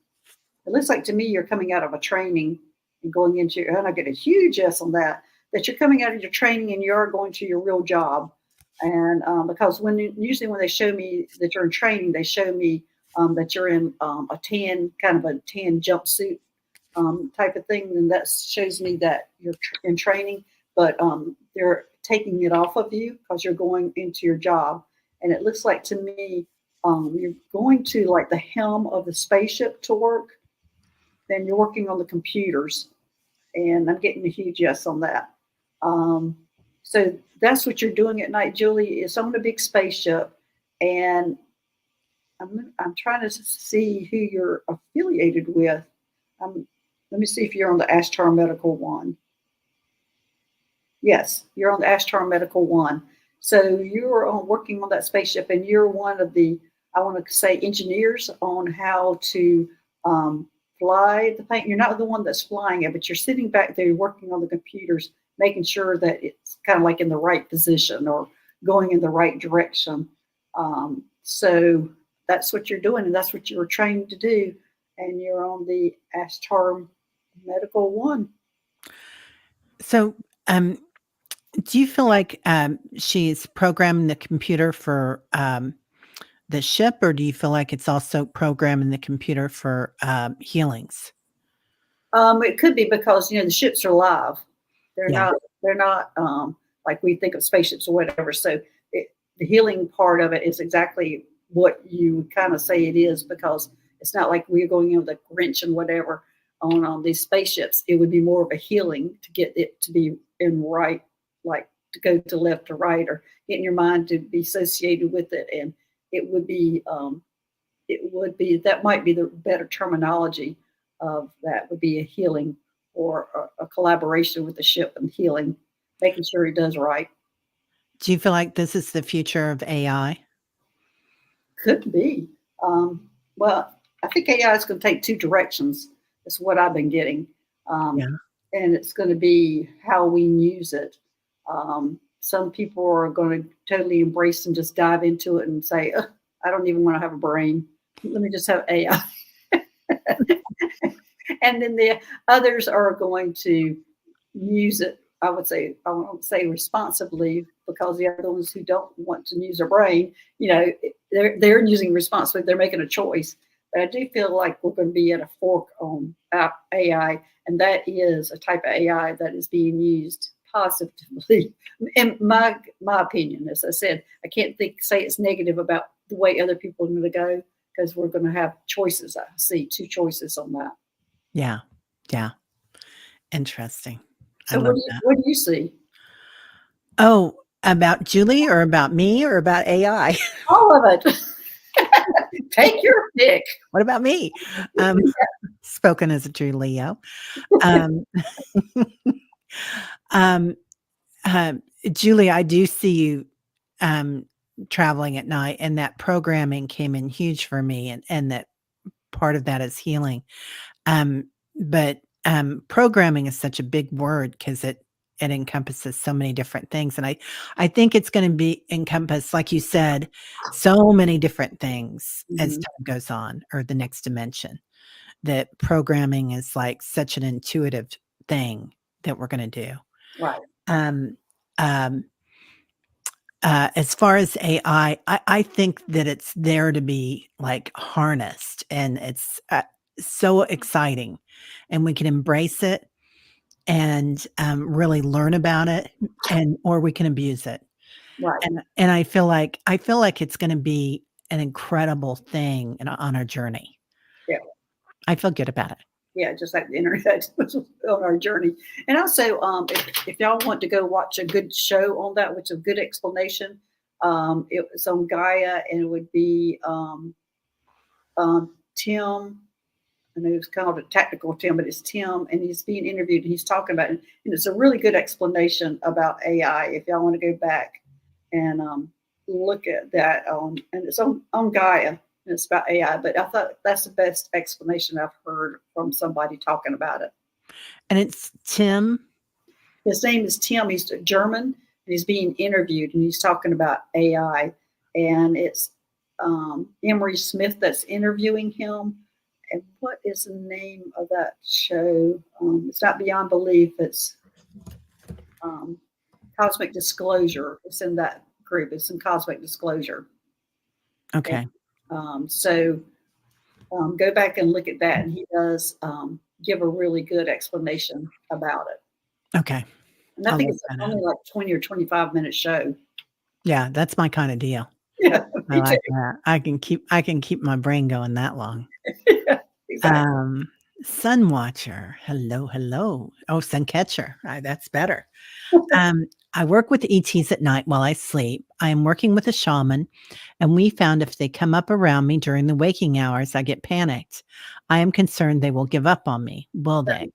S2: It looks like to me you're coming out of a training and going into your, and I get a huge yes on that, that you're coming out of your training and you're going to your real job. And because usually when they show me that you're in training, they show me that you're in a tan, kind of a tan jumpsuit type of thing. And that shows me that you're in training, but they're taking it off of you because you're going into your job. And it looks like to me, you're going to like the helm of the spaceship to work, then you're working on the computers. And I'm getting a huge yes on that. Um, so that's what you're doing at night, Julie, is on a big spaceship. And I'm trying to see who you're affiliated with. Let me see if you're on the Ashtar Medical one. Yes, you're on the Ashtar Medical one. So you're working on that spaceship, and you're one of the, I want to say, engineers on how to fly the plane. You're not the one that's flying it, but you're sitting back there working on the computers, making sure that it's kind of like in the right position or going in the right direction. So that's what you're doing, and that's what you were trained to do. And you're on the Ashtar Medical one.
S1: So, do you feel like she's programming the computer for the ship, or do you feel like it's also programming the computer for healings?
S2: It could be because the ships are live. They're
S1: Yeah.
S2: not. They're not like we think of spaceships or whatever. So the healing part of it is exactly what you kind of say it is, because it's not like we're going in with a wrench and whatever on these spaceships. It would be more of a healing to get it to be in right, like to go to left or right, or getting your mind to be associated with it, and it would be that might be the better terminology of that would be a healing or a collaboration with the ship and healing, making sure he does right.
S1: Do you feel like this is the future of AI?
S2: Could be. Well, I think AI is going to take two directions. That's what I've been getting.
S1: Yeah.
S2: And it's going to be how we use it. Some people are going to totally embrace and just dive into it and say, I don't even want to have a brain. Let me just have AI. And then the others are going to use it. I won't say responsibly, because the other ones who don't want to use their brain, they're using responsibly. They're making a choice. But I do feel like we're going to be at a fork on AI, and that is a type of AI that is being used positively. In my opinion, as I said, I can't say it's negative about the way other people are going to go, because we're going to have choices. I see two choices on that.
S1: Yeah. Yeah. Interesting. I
S2: So
S1: love that.
S2: what do you see?
S1: Oh, about Julie or about me or about AI?
S2: All of it. Take your pick.
S1: What about me? Um, spoken as a true Leo. Um, um, Julie, I do see you, traveling at night, and that programming came in huge for me, and that part of that is healing. But programming is such a big word because it encompasses so many different things, and I think it's going to be encompass, like you said, so many different things as
S2: Mhm.
S1: time goes on, or the next dimension. That programming is like such an intuitive thing that we're going to do.
S2: Right.
S1: Um, um, as far as AI, I think that it's there to be like harnessed, and it's so exciting, and we can embrace it and really learn about it, and or we can abuse it.
S2: Right.
S1: And I feel like it's going to be an incredible thing on our journey.
S2: Yeah.
S1: I feel good about it.
S2: Yeah, just like the internet was on our journey. And also, if y'all want to go watch a good show on that, which is a good explanation, it was on Gaia, and it would be Tim. I know it's called a tactical Tim, but it's Tim, and he's being interviewed, and he's talking about it, and it's a really good explanation about AI. If y'all want to go back and look at that and it's on Gaia, and it's about AI. But I thought that's the best explanation I've heard from somebody talking about it.
S1: And it's Tim.
S2: His name is Tim. He's German, and he's being interviewed, and he's talking about AI, and it's Emery Smith that's interviewing him. And what is the name of that show? It's not Beyond Belief. It's um, Cosmic Disclosure. It's in that group. It's in Cosmic Disclosure. And,
S1: Okay.
S2: so go back and look at that, and he does give a really good explanation about it.
S1: Okay.
S2: And I
S1: I'll
S2: think
S1: look
S2: it's
S1: that up.
S2: only like 20 or 25-minute show.
S1: Yeah, that's my kind of deal.
S2: Yeah,
S1: I
S2: me too.
S1: like that. I can keep my brain going that long.
S2: Yeah, exactly.
S1: Um, Sun Watcher. Hello, hello. Oh, Sun Catcher. That's better. I work with ETs at night while I sleep. I am working with a shaman, and we found if they come up around me during the waking hours, I get panicked. I am concerned they will give up on me. Will they?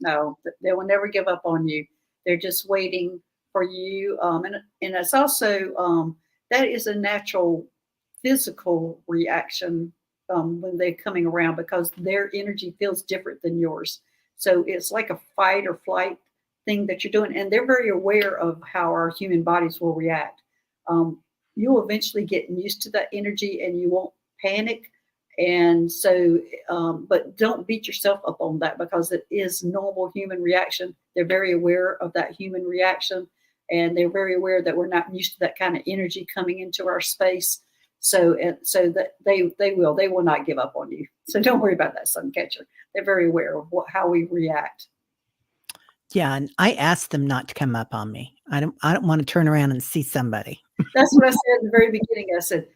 S2: No, they will never give up on you. They're just waiting for you. And it's also that is a natural physical reaction when they're coming around because their energy feels different than yours. So it's like a fight or flight thing that you're doing, and they're very aware of how our human bodies will react. You'll eventually get used to that energy, and you won't panic. And so, but don't beat yourself up on that because it is normal human reaction. They're very aware of that human reaction, and they're very aware that we're not used to that kind of energy coming into our space. So, and so that they will not give up on you. So don't worry about that, sun catcher. They're very aware of how we react.
S1: Yeah, and I asked them not to come up on me. I don't want to turn around and see somebody.
S2: That's what I said at the very beginning. I said,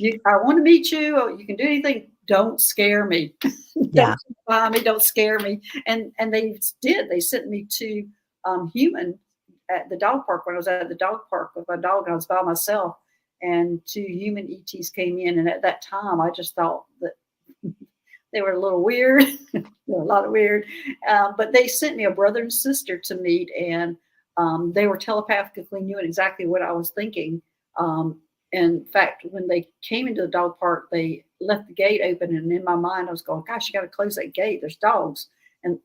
S2: I want to meet you. Or you can do anything. Don't scare me.
S1: Yeah.
S2: Don't me. Don't scare me. And they did. They sent me to Human at the dog park when I was at the dog park with my dog. And I was by myself, and two human ETs came in. And at that time, I just thought that they were a little weird, a lot of weird. But they sent me a brother and sister to meet, and they were telepathically knew exactly what I was thinking. In fact, when they came into the dog park, they left the gate open, and in my mind, I was going, "Gosh, you got to close that gate. There's dogs." And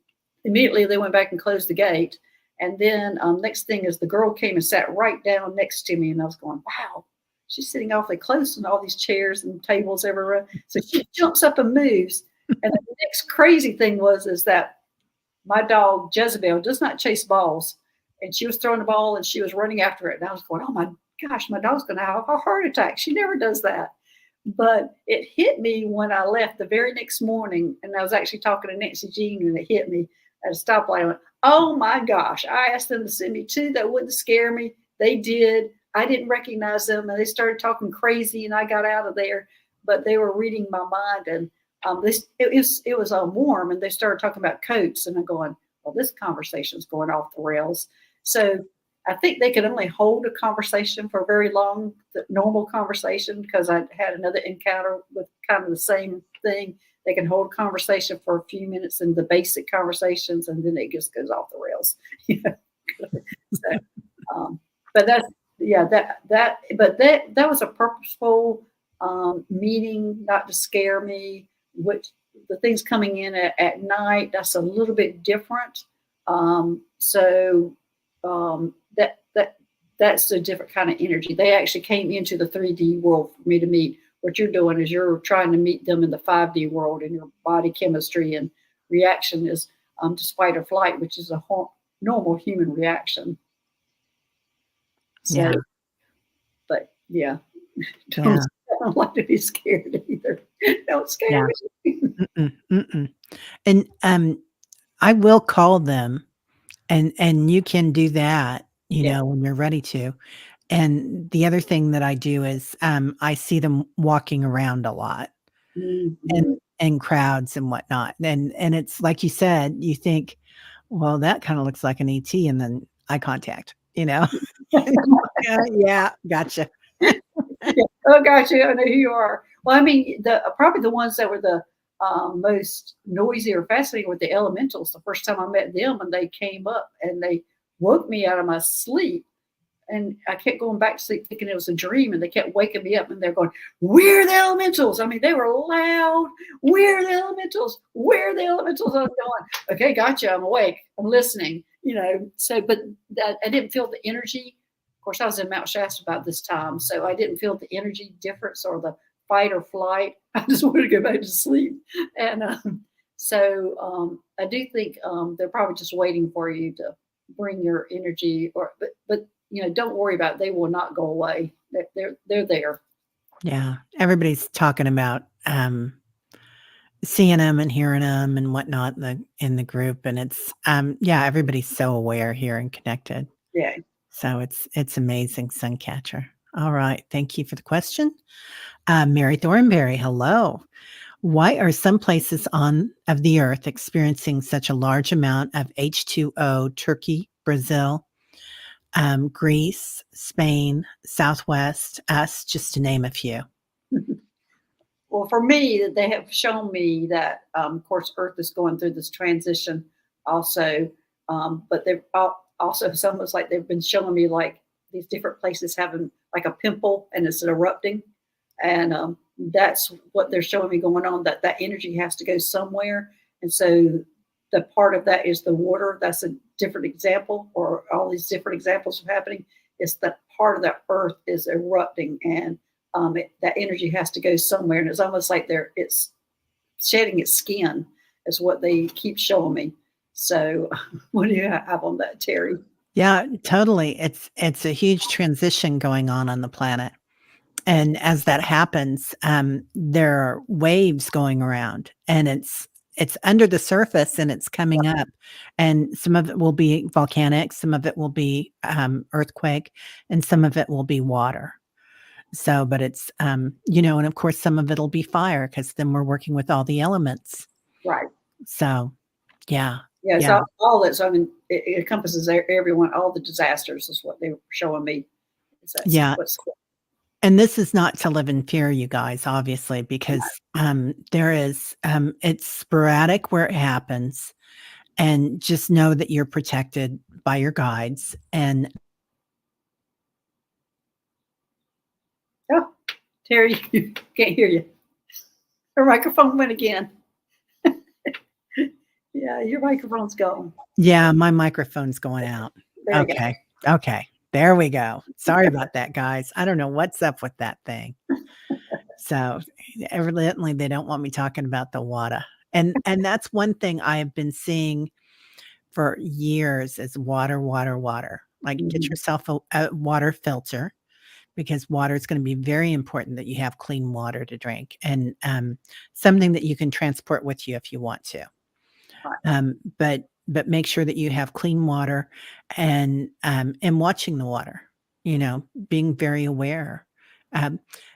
S2: immediately they went back and closed the gate. And then next thing is the girl came and sat right down next to me, and I was going, "Wow, she's sitting awfully close, and all these chairs and tables everywhere." So she jumps up and moves. And the next crazy thing is that my dog Jezebel does not chase balls, and she was throwing the ball and she was running after it, and I was going, "Oh my gosh, my dog's going to have a heart attack." She never does that. But it hit me when I left the very next morning, and I was actually talking to Nancy Jean, and it hit me at a stoplight. I went, "Oh my gosh!" I asked them to send me two that wouldn't scare me. They did. I didn't recognize them, and they started talking crazy, and I got out of there. But they were reading my mind, and it was warm, and they started talking about coats, and I'm going, "Well, this conversation's going off the rails." So I think they could only hold a conversation for very long, the normal conversation, because I had another encounter with kind of the same thing. They can hold conversation for a few minutes in the basic conversations, and then it just goes off the rails. So, but yeah, that was a purposeful meeting, not to scare me. Which the things coming in at night, that's a little bit different. So that's a different kind of energy. They actually came into the 3D world for me to meet. What you're doing is you're trying to meet them in the 5D world, and your body chemistry and reaction is just fight or flight, which is a normal human reaction. So,
S1: Yeah.
S2: but yeah, don't,
S1: Yeah.
S2: I don't like to be scared either. Don't scare
S1: Yeah.
S2: me.
S1: Mm-mm, mm-mm. And I will call them, and you can do that,
S2: Yeah.
S1: when you're ready to. And the other thing that I do is, I see them walking around a lot and
S2: Mhm.
S1: in crowds and whatnot. And it's like you said, you think, well, that kind of looks like an ET, and then eye contact, Yeah, yeah, gotcha.
S2: Yeah. Oh gosh, yeah, I know who you are. Well, I mean, the probably the ones that were the most noisy or fascinating were the elementals. The first time I met them, and they came up and they woke me out of my sleep, and I kept going back to sleep thinking it was a dream, and they kept waking me up, and they're going, "We're the elementals." I mean, they were loud. "We're the elementals. We're the elementals." I was going, "Okay, gotcha. I'm awake. I'm listening." So but that I didn't feel the energy. Of course, I was in Mount Shasta about this time, so I didn't feel the energy difference or the fight or flight. I just wanted to go back to sleep, and I do think they're probably just waiting for you to bring your energy, or but don't worry about it. They will not go away. They're there.
S1: Yeah, everybody's talking about, seeing them and hearing them and whatnot in the group, and it's, yeah, everybody's so aware here and connected.
S2: Yeah.
S1: So it's amazing, Suncatcher. All right, thank you for the question. Mary Thornberry, hello. Why are some places on of the earth experiencing such a large amount of H2O? Turkey, Brazil, Greece, Spain, Southwest, us, just to name a few.
S2: Well, for me, they have shown me that, of course, Earth is going through this transition also. But they've also, it's almost like they've been showing me like these different places having like a pimple and it's erupting. And that's what they're showing me going on, that energy has to go somewhere. And so the part of that is the water. That's a different example, or all these different examples of happening. It's that part of the earth is erupting, and that energy has to go somewhere. And it's almost like it's shedding its skin, is what they keep showing me. So, what do you have on that, Terry?
S1: Yeah, totally. It's a huge transition going on the planet. And as that happens, there are waves going around, and it's under the surface and it's coming up, and some of it will be volcanic, some of it will be earthquake, and some of it will be water. So, but it's and of course some of it'll be fire because then we're working with all the elements.
S2: Right.
S1: So, yeah,
S2: Yeah.
S1: yeah,
S2: So all that's, I mean, it encompasses everyone. All the disasters is what they were showing me. Is that's
S1: yeah.
S2: what's
S1: And this is not to live in fear, you guys, obviously, because there is it's sporadic where it happens, and just know that you're protected by your guides. And
S2: Oh, Terry, you can't hear you. Her microphone went again. Yeah, your microphone's gone.
S1: yeah, my microphone's going out.
S2: There you go.
S1: Okay. Okay. There we go. Sorry about that, guys. I don't know what's up with that thing. So evidently they don't want me talking about the water. And that's one thing I have been seeing for years is water, water, water. Like get
S2: Mhm.
S1: yourself a water filter, because water is going to be very important that you have clean water to drink, and something that you can transport with you if you want to.
S2: Right.
S1: But make sure that you have clean water, and watching the water, being very aware.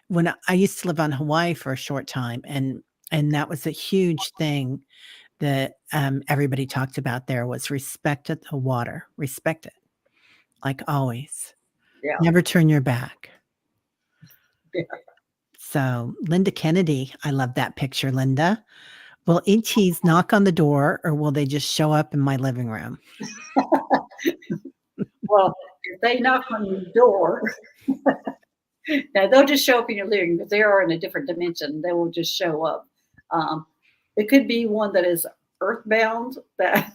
S1: When I used to live on Hawaii for a short time, and that was a huge thing that everybody talked about there was respect at the water, respect it, like always.
S2: Yeah.
S1: Never turn your back.
S2: Yeah.
S1: So, Linda Kennedy, I love that picture, Linda. Will ETs knock on the door, or will they just show up in my living room?
S2: Well, they knock on your door, now they'll just show up in your living room because they are in a different dimension. They will just show up. Um, it could be one that is earthbound that,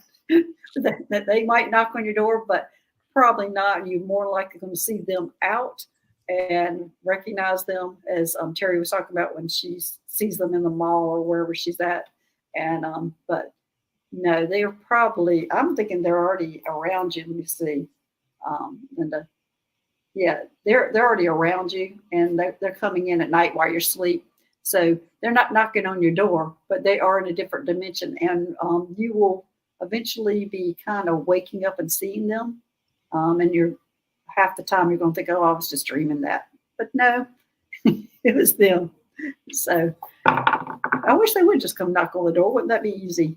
S2: that they might knock on your door, but probably not. You're more likely going to see them out and recognize them, as Terry was talking about when she sees them in the mall or wherever she's at. And but no, they're probably. I'm thinking they're already around you. Let me see, Linda. Yeah, they're already around you, and they're coming in at night while you're asleep. So they're not knocking on your door, but they are in a different dimension, and you will eventually be kind of waking up and seeing them. And you're half the time you're going to think, "Oh, I was just dreaming that," but no, it was them. So I wish they would just come knock on the door. Wouldn't that be easy?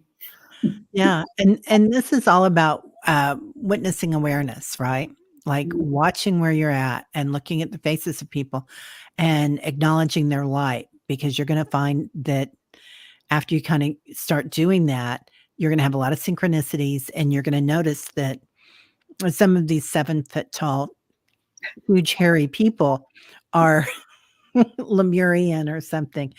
S1: Yeah, and this is all about, witnessing awareness, right? Like,
S2: Mhm.
S1: watching where you're at and looking at the faces of people and acknowledging their light, because you're gonna find that after you kinda start doing that, you're gonna have a lot of synchronicities, and you're gonna notice that some of these 7-foot tall, huge, hairy people are Lemurian or something,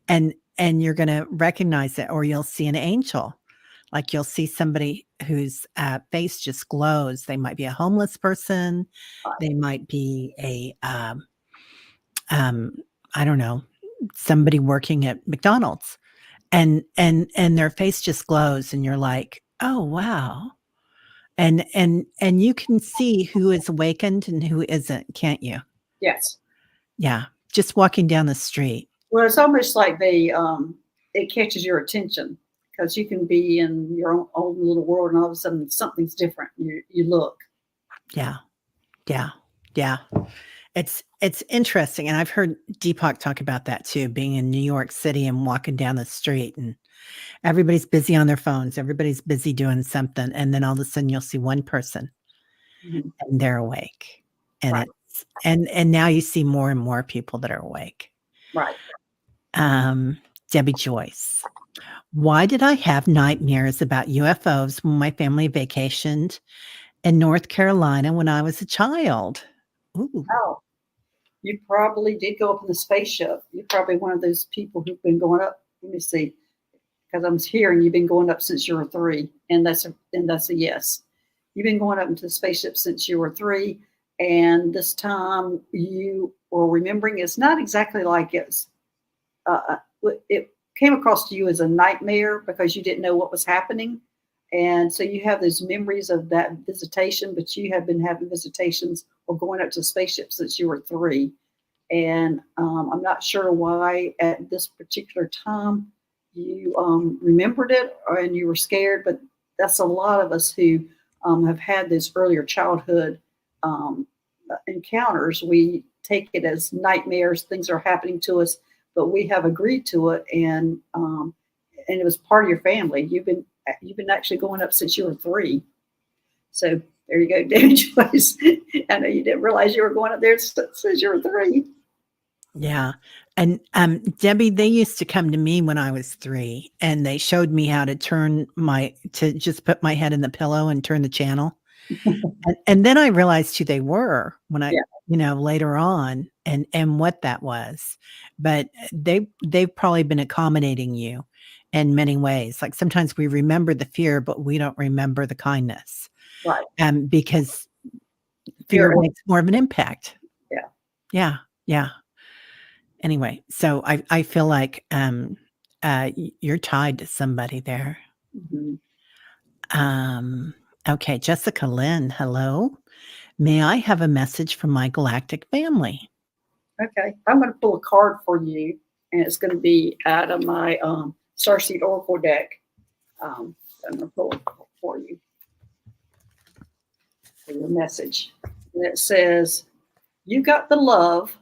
S1: and you're gonna recognize it, or you'll see an angel. Like, you'll see somebody whose, face just glows. They might be a homeless person, they might be um, I don't know, somebody working at McDonald's, and their face just glows, and you're like, "Oh, wow." And you can see who is awakened and who isn't, can't you?
S2: Yes.
S1: Yeah, just walking down the street.
S2: Well, it's almost like they it catches your attention because you can be in your own little world, and all of a sudden something's different. You look.
S1: Yeah, yeah, yeah. It's interesting, and I've heard Deepak talk about that too, being in New York City and walking down the street, and everybody's busy on their phones, everybody's busy doing something, and then all of a sudden you'll see one person
S2: Mhm.
S1: and they're awake. And
S2: Right,
S1: it's and now you see more and more people that are awake.
S2: right.
S1: Um, Debbie Joyce. Why did I have nightmares about UFOs when my family vacationed in North Carolina when I was a child? Ooh,
S2: Oh, you probably did go up in the spaceship. You're probably one of those people who've been going up. Let me see, because I'm hearing you've been going up since you were 3, and that's a yes. You've been going up into the spaceship since you were 3, and this time you were remembering. It's not exactly like it came across to you as a nightmare because you didn't know what was happening. And so you have those memories of that visitation, but you have been having visitations or going up to the spaceship since you were 3. And I'm not sure why at this particular time you remembered it and you were scared, but that's a lot of us who have had those earlier childhood um, encounters. We take it as nightmares, things are happening to us, but we have agreed to it, and it was part of your family. You've been actually going up since you were 3. So there you go, David Joyce. I know you didn't realize you were going up there since you were 3.
S1: yeah. And Debbie, they used to come to me when I was 3, and they showed me how to to just put my head in the pillow and turn the channel. And then I realized who they were when
S2: Yeah,
S1: later on, and what that was. But they've probably been accommodating you in many ways. Like, sometimes we remember the fear, but we don't remember the kindness,
S2: right.
S1: because fear
S2: Fear.
S1: makes more of an impact.
S2: Yeah.
S1: Yeah, yeah. Anyway, so I feel like, you're tied to somebody there.
S2: Mhm.
S1: Um, okay, Jessica Lynn, hello. May I have a message from my galactic family?
S2: Okay. I'm going to pull a card for you, and it's going to be out of my Starseed Oracle deck. I'm going to pull it for you for your message. And it says, "You got the love."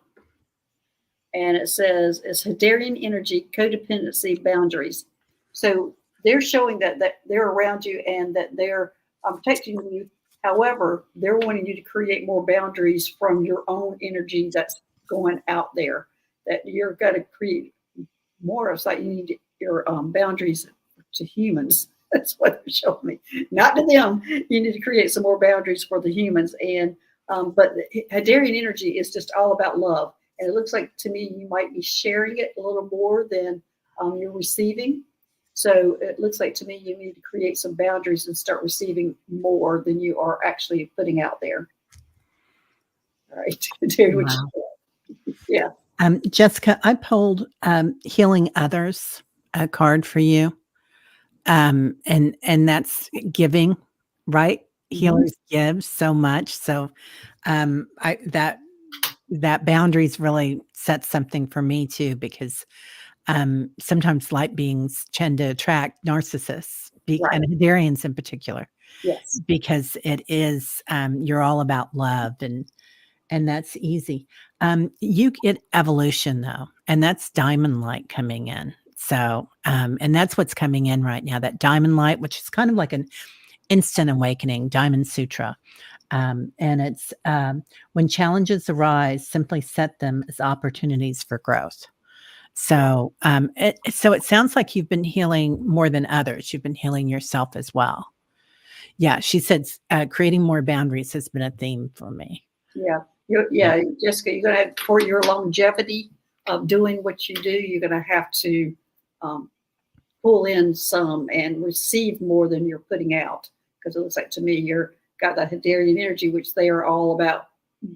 S2: And it says, "It's Hadarian energy, codependency, boundaries." So they're showing that they're around you and that they're protecting you. However, they're wanting you to create more boundaries from your own energy that's going out there. That you're going to create more. It's like you need your boundaries to humans. That's what they're showing me. Not to them. You need to create some more boundaries for the humans. And But Hadarian energy is just all about love. And it looks like to me you might be sharing it a little more than you're receiving. So it looks like to me you need to create some boundaries and start receiving more than you are actually putting out there. All right.
S1: Wow.
S2: Yeah.
S1: Jessica, I pulled Healing Others, a card for you. And that's giving, right? Healers give so much. So I that boundaries really set something for me too, because sometimes light beings tend to attract narcissists
S2: Right.
S1: and Hadarians in particular,
S2: Yes.
S1: because it is you're all about love, and that's easy. You get evolution though, and that's diamond light coming in. So, and that's what's coming in right now, that diamond light, which is kind of like an instant awakening, Diamond Sutra. And it's when challenges arise, simply set them as opportunities for growth. So, so it sounds like you've been healing more than others. You've been healing yourself as well. Yeah, she said creating more boundaries has been a theme for me.
S2: Yeah.
S1: Yeah.
S2: Jessica, you're going to have, for your longevity of doing what you do, you're going to have to um, pull in some and receive more than you're putting out. Because it looks like to me you're got that Hadarian energy, which they are all about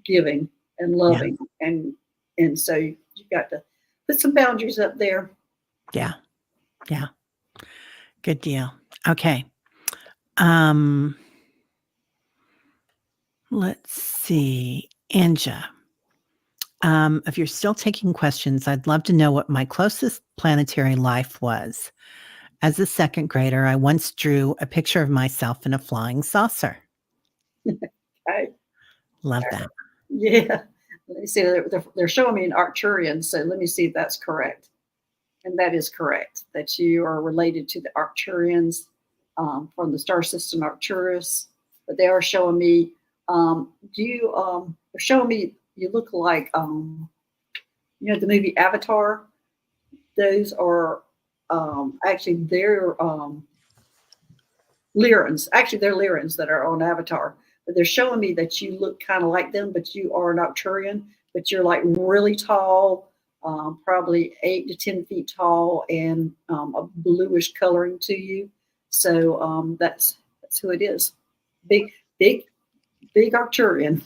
S2: giving and
S1: Yeah.
S2: loving, and so you've got to put some boundaries up there.
S1: Yeah. Yeah. Good deal. Okay. Um, let's see. Anja. If you're still taking questions, I'd love to know what my closest planetary life was. As a second grader, I once drew a picture of myself in a flying saucer.
S2: Okay.
S1: Love that.
S2: Yeah. Let me see. They're showing me an Arcturian, so let me see if that's correct. And that is correct, that you are related to the Arcturians from the star system Arcturus. But they are showing me, they're showing me you look like, the movie Avatar. Those are actually they're Lyrans. Actually, they're Lyrans that are on Avatar. But they're showing me that you look kind of like them, but you are an Arcturian, but you're like really tall, probably 8 to 10 feet tall, and a bluish coloring to you. So that's who it is. Big, big, big Arcturian.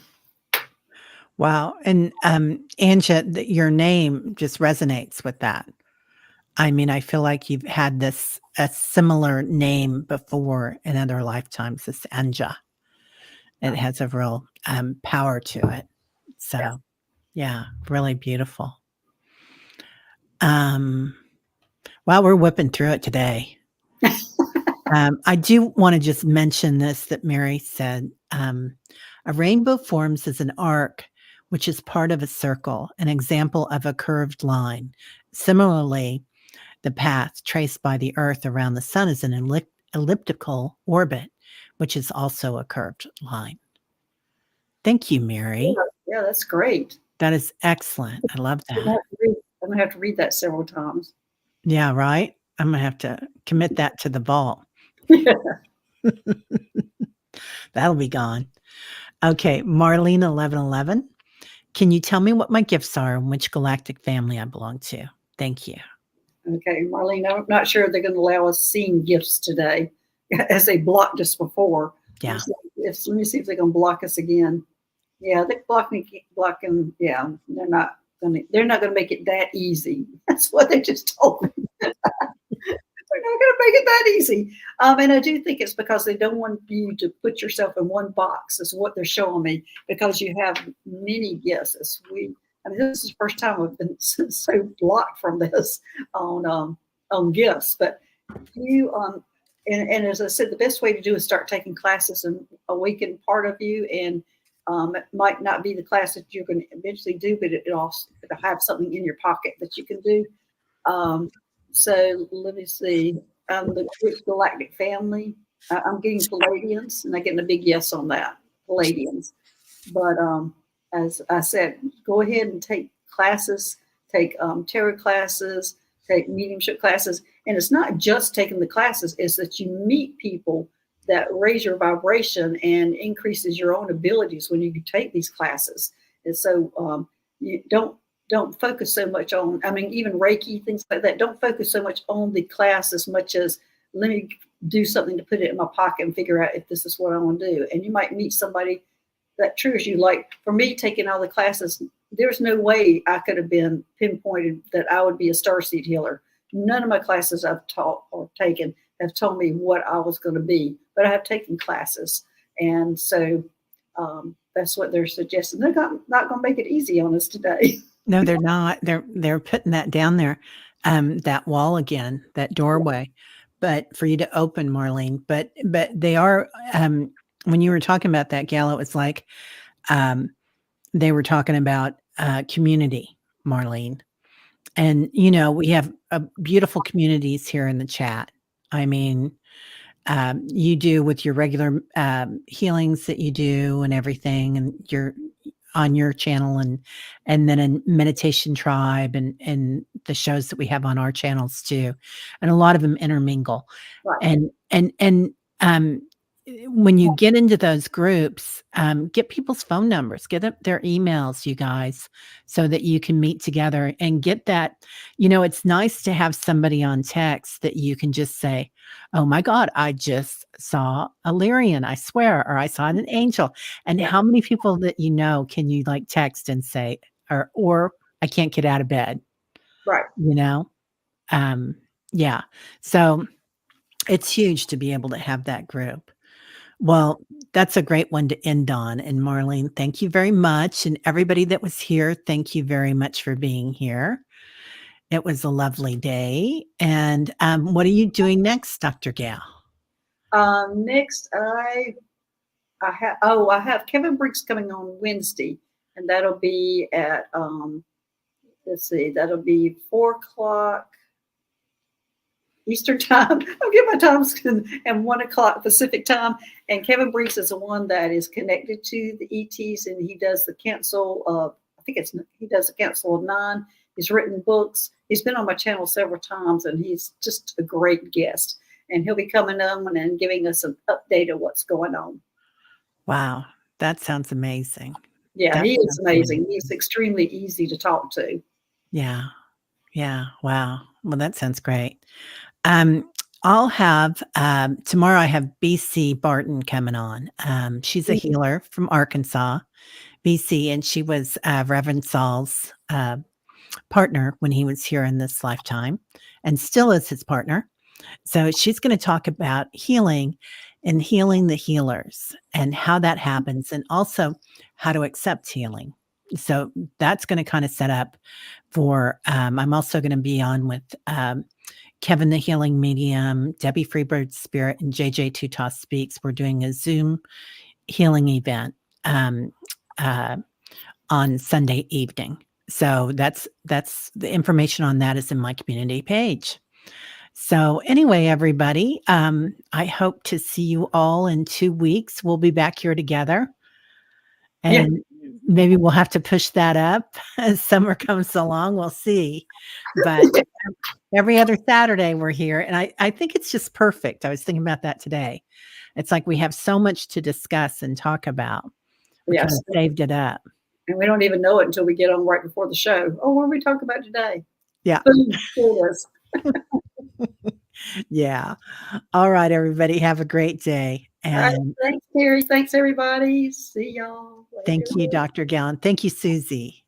S1: Wow. And Anja, your name just resonates with that. I mean, I feel like you've had this a similar name before in other lifetimes. This Anja. It has a real power to it.
S2: Yeah.
S1: So, yeah, really beautiful. Um, Well, we're whipping through it today. I do want to just mention this that Mary said. A rainbow forms as an arc, which is part of a circle, an example of a curved line. Similarly, the path traced by the Earth around the sun is an elliptical orbit, which is also a curved line. Thank you, Mary.
S2: Yeah, that's great.
S1: That is excellent. I love
S2: I'm
S1: that.
S2: gonna have to read that several times.
S1: Yeah, right? I'm going to have to commit that to the vault. That'll be gone. Okay, Marlene 1111. Can you tell me what my gifts are and which galactic family I belong to? Thank you.
S2: Okay, Marlene, I'm not sure they're going to allow us seeing gifts today, as they blocked us before.
S1: Yeah.
S2: Let me see if they're going to block us again. Yeah, they blocking. Yeah, they're not going to make it that easy. That's what they just told me. They're not going to make it that easy. And I do think it's because they don't want you to put yourself in one box, is what they're showing me, because you have many guesses. This is the first time I've been so blocked from this on gifts. But you, and as I said, the best way to do is start taking classes and awaken part of you. And it might not be the class that you're going to eventually do, but it'll have something in your pocket that you can do. So let me see. The Galactic family. I'm getting Palladians, and I'm getting a big yes on that. Palladians. But as I said, go ahead and take classes, take tarot classes, take mediumship classes. And it's not just taking the classes, it's that you meet people that raise your vibration and increases your own abilities when you take these classes. And so you don't focus so much on, I mean, even Reiki, things like that, don't focus so much on the class as much as let me do something to put it in my pocket and figure out if this is what I want to do. And you might meet somebody that triggers you. Like for me, taking all the classes, there's no way I could have been pinpointed that I would be a starseed healer. None of my classes I've taught or taken have told me what I was going to be, but I have taken classes. And so that's what they're suggesting. They're not going to make it easy on us today.
S1: No, they're not. They're putting that down there, that wall again, that doorway, but for you to open, Marlene. But they are. When you were talking about that, Gal, it was like they were talking about community, Marlene, and we have beautiful communities here in the chat. I mean, you do with your regular healings that you do and everything, and you're on your channel, and then in Meditation Tribe and the shows that we have on our channels too, and a lot of them intermingle.
S2: Right.
S1: And when you get into those groups, get people's phone numbers, get their emails, you guys, so that you can meet together and get that. It's nice to have somebody on text that you can just say, oh my God, I just saw a Lyrian, I swear, or I saw an angel. And
S2: Yeah.
S1: how many people that can you like text and say, or I can't get out of bed,
S2: Right.
S1: Yeah. So it's huge to be able to have that group. Well, that's a great one to end on. And Marlene, thank you very much. And everybody that was here, thank you very much for being here. It was a lovely day. And what are you doing next, Dr. Gail?
S2: Next, I have Kevin Briggs coming on Wednesday, and that'll be at let's see, that'll be 4:00 Eastern time. I'll get my times and 1:00 Pacific time. And Kevin Briggs is the one that is connected to the ETs, and he does the Council of, he does the Council of Nine. He's written books. He's been on my channel several times, and he's just a great guest. And he'll be coming on and giving us an update of what's going on.
S1: Wow, that sounds amazing.
S2: Yeah, he is amazing. He's extremely easy to talk to.
S1: Yeah. Yeah. Wow. Well, that sounds great. I'll have tomorrow. I have BC Barton coming on. She's a healer from Arkansas, BC, and she was Reverend Saul's partner when he was here in this lifetime, and still is his partner. So she's going to talk about healing and healing the healers and how that happens, and also how to accept healing. So that's going to kind of set up for, I'm also going to be on with Kevin the Healing Medium, Debbie Freebird's Spirit, and JJ Tutas Speaks. We're doing a Zoom healing event on Sunday evening. So that's the information on that is in my community page. So anyway, everybody, I hope to see you all in 2 weeks. We'll be back here together. And maybe we'll have to push that up as summer comes along. We'll see. But every other Saturday we're here. And I think it's just perfect. I was thinking about that today. It's like we have so much to discuss and talk about. We kind of saved it up.
S2: And we don't even know it until we get on right before the show. Oh, what are we talking about today?
S1: Yeah. Yeah. All right, everybody. Have a great day. And
S2: thanks, Terry. Thanks, everybody. See y'all later.
S1: Thank you, Dr. Gallen. Thank you, Susie.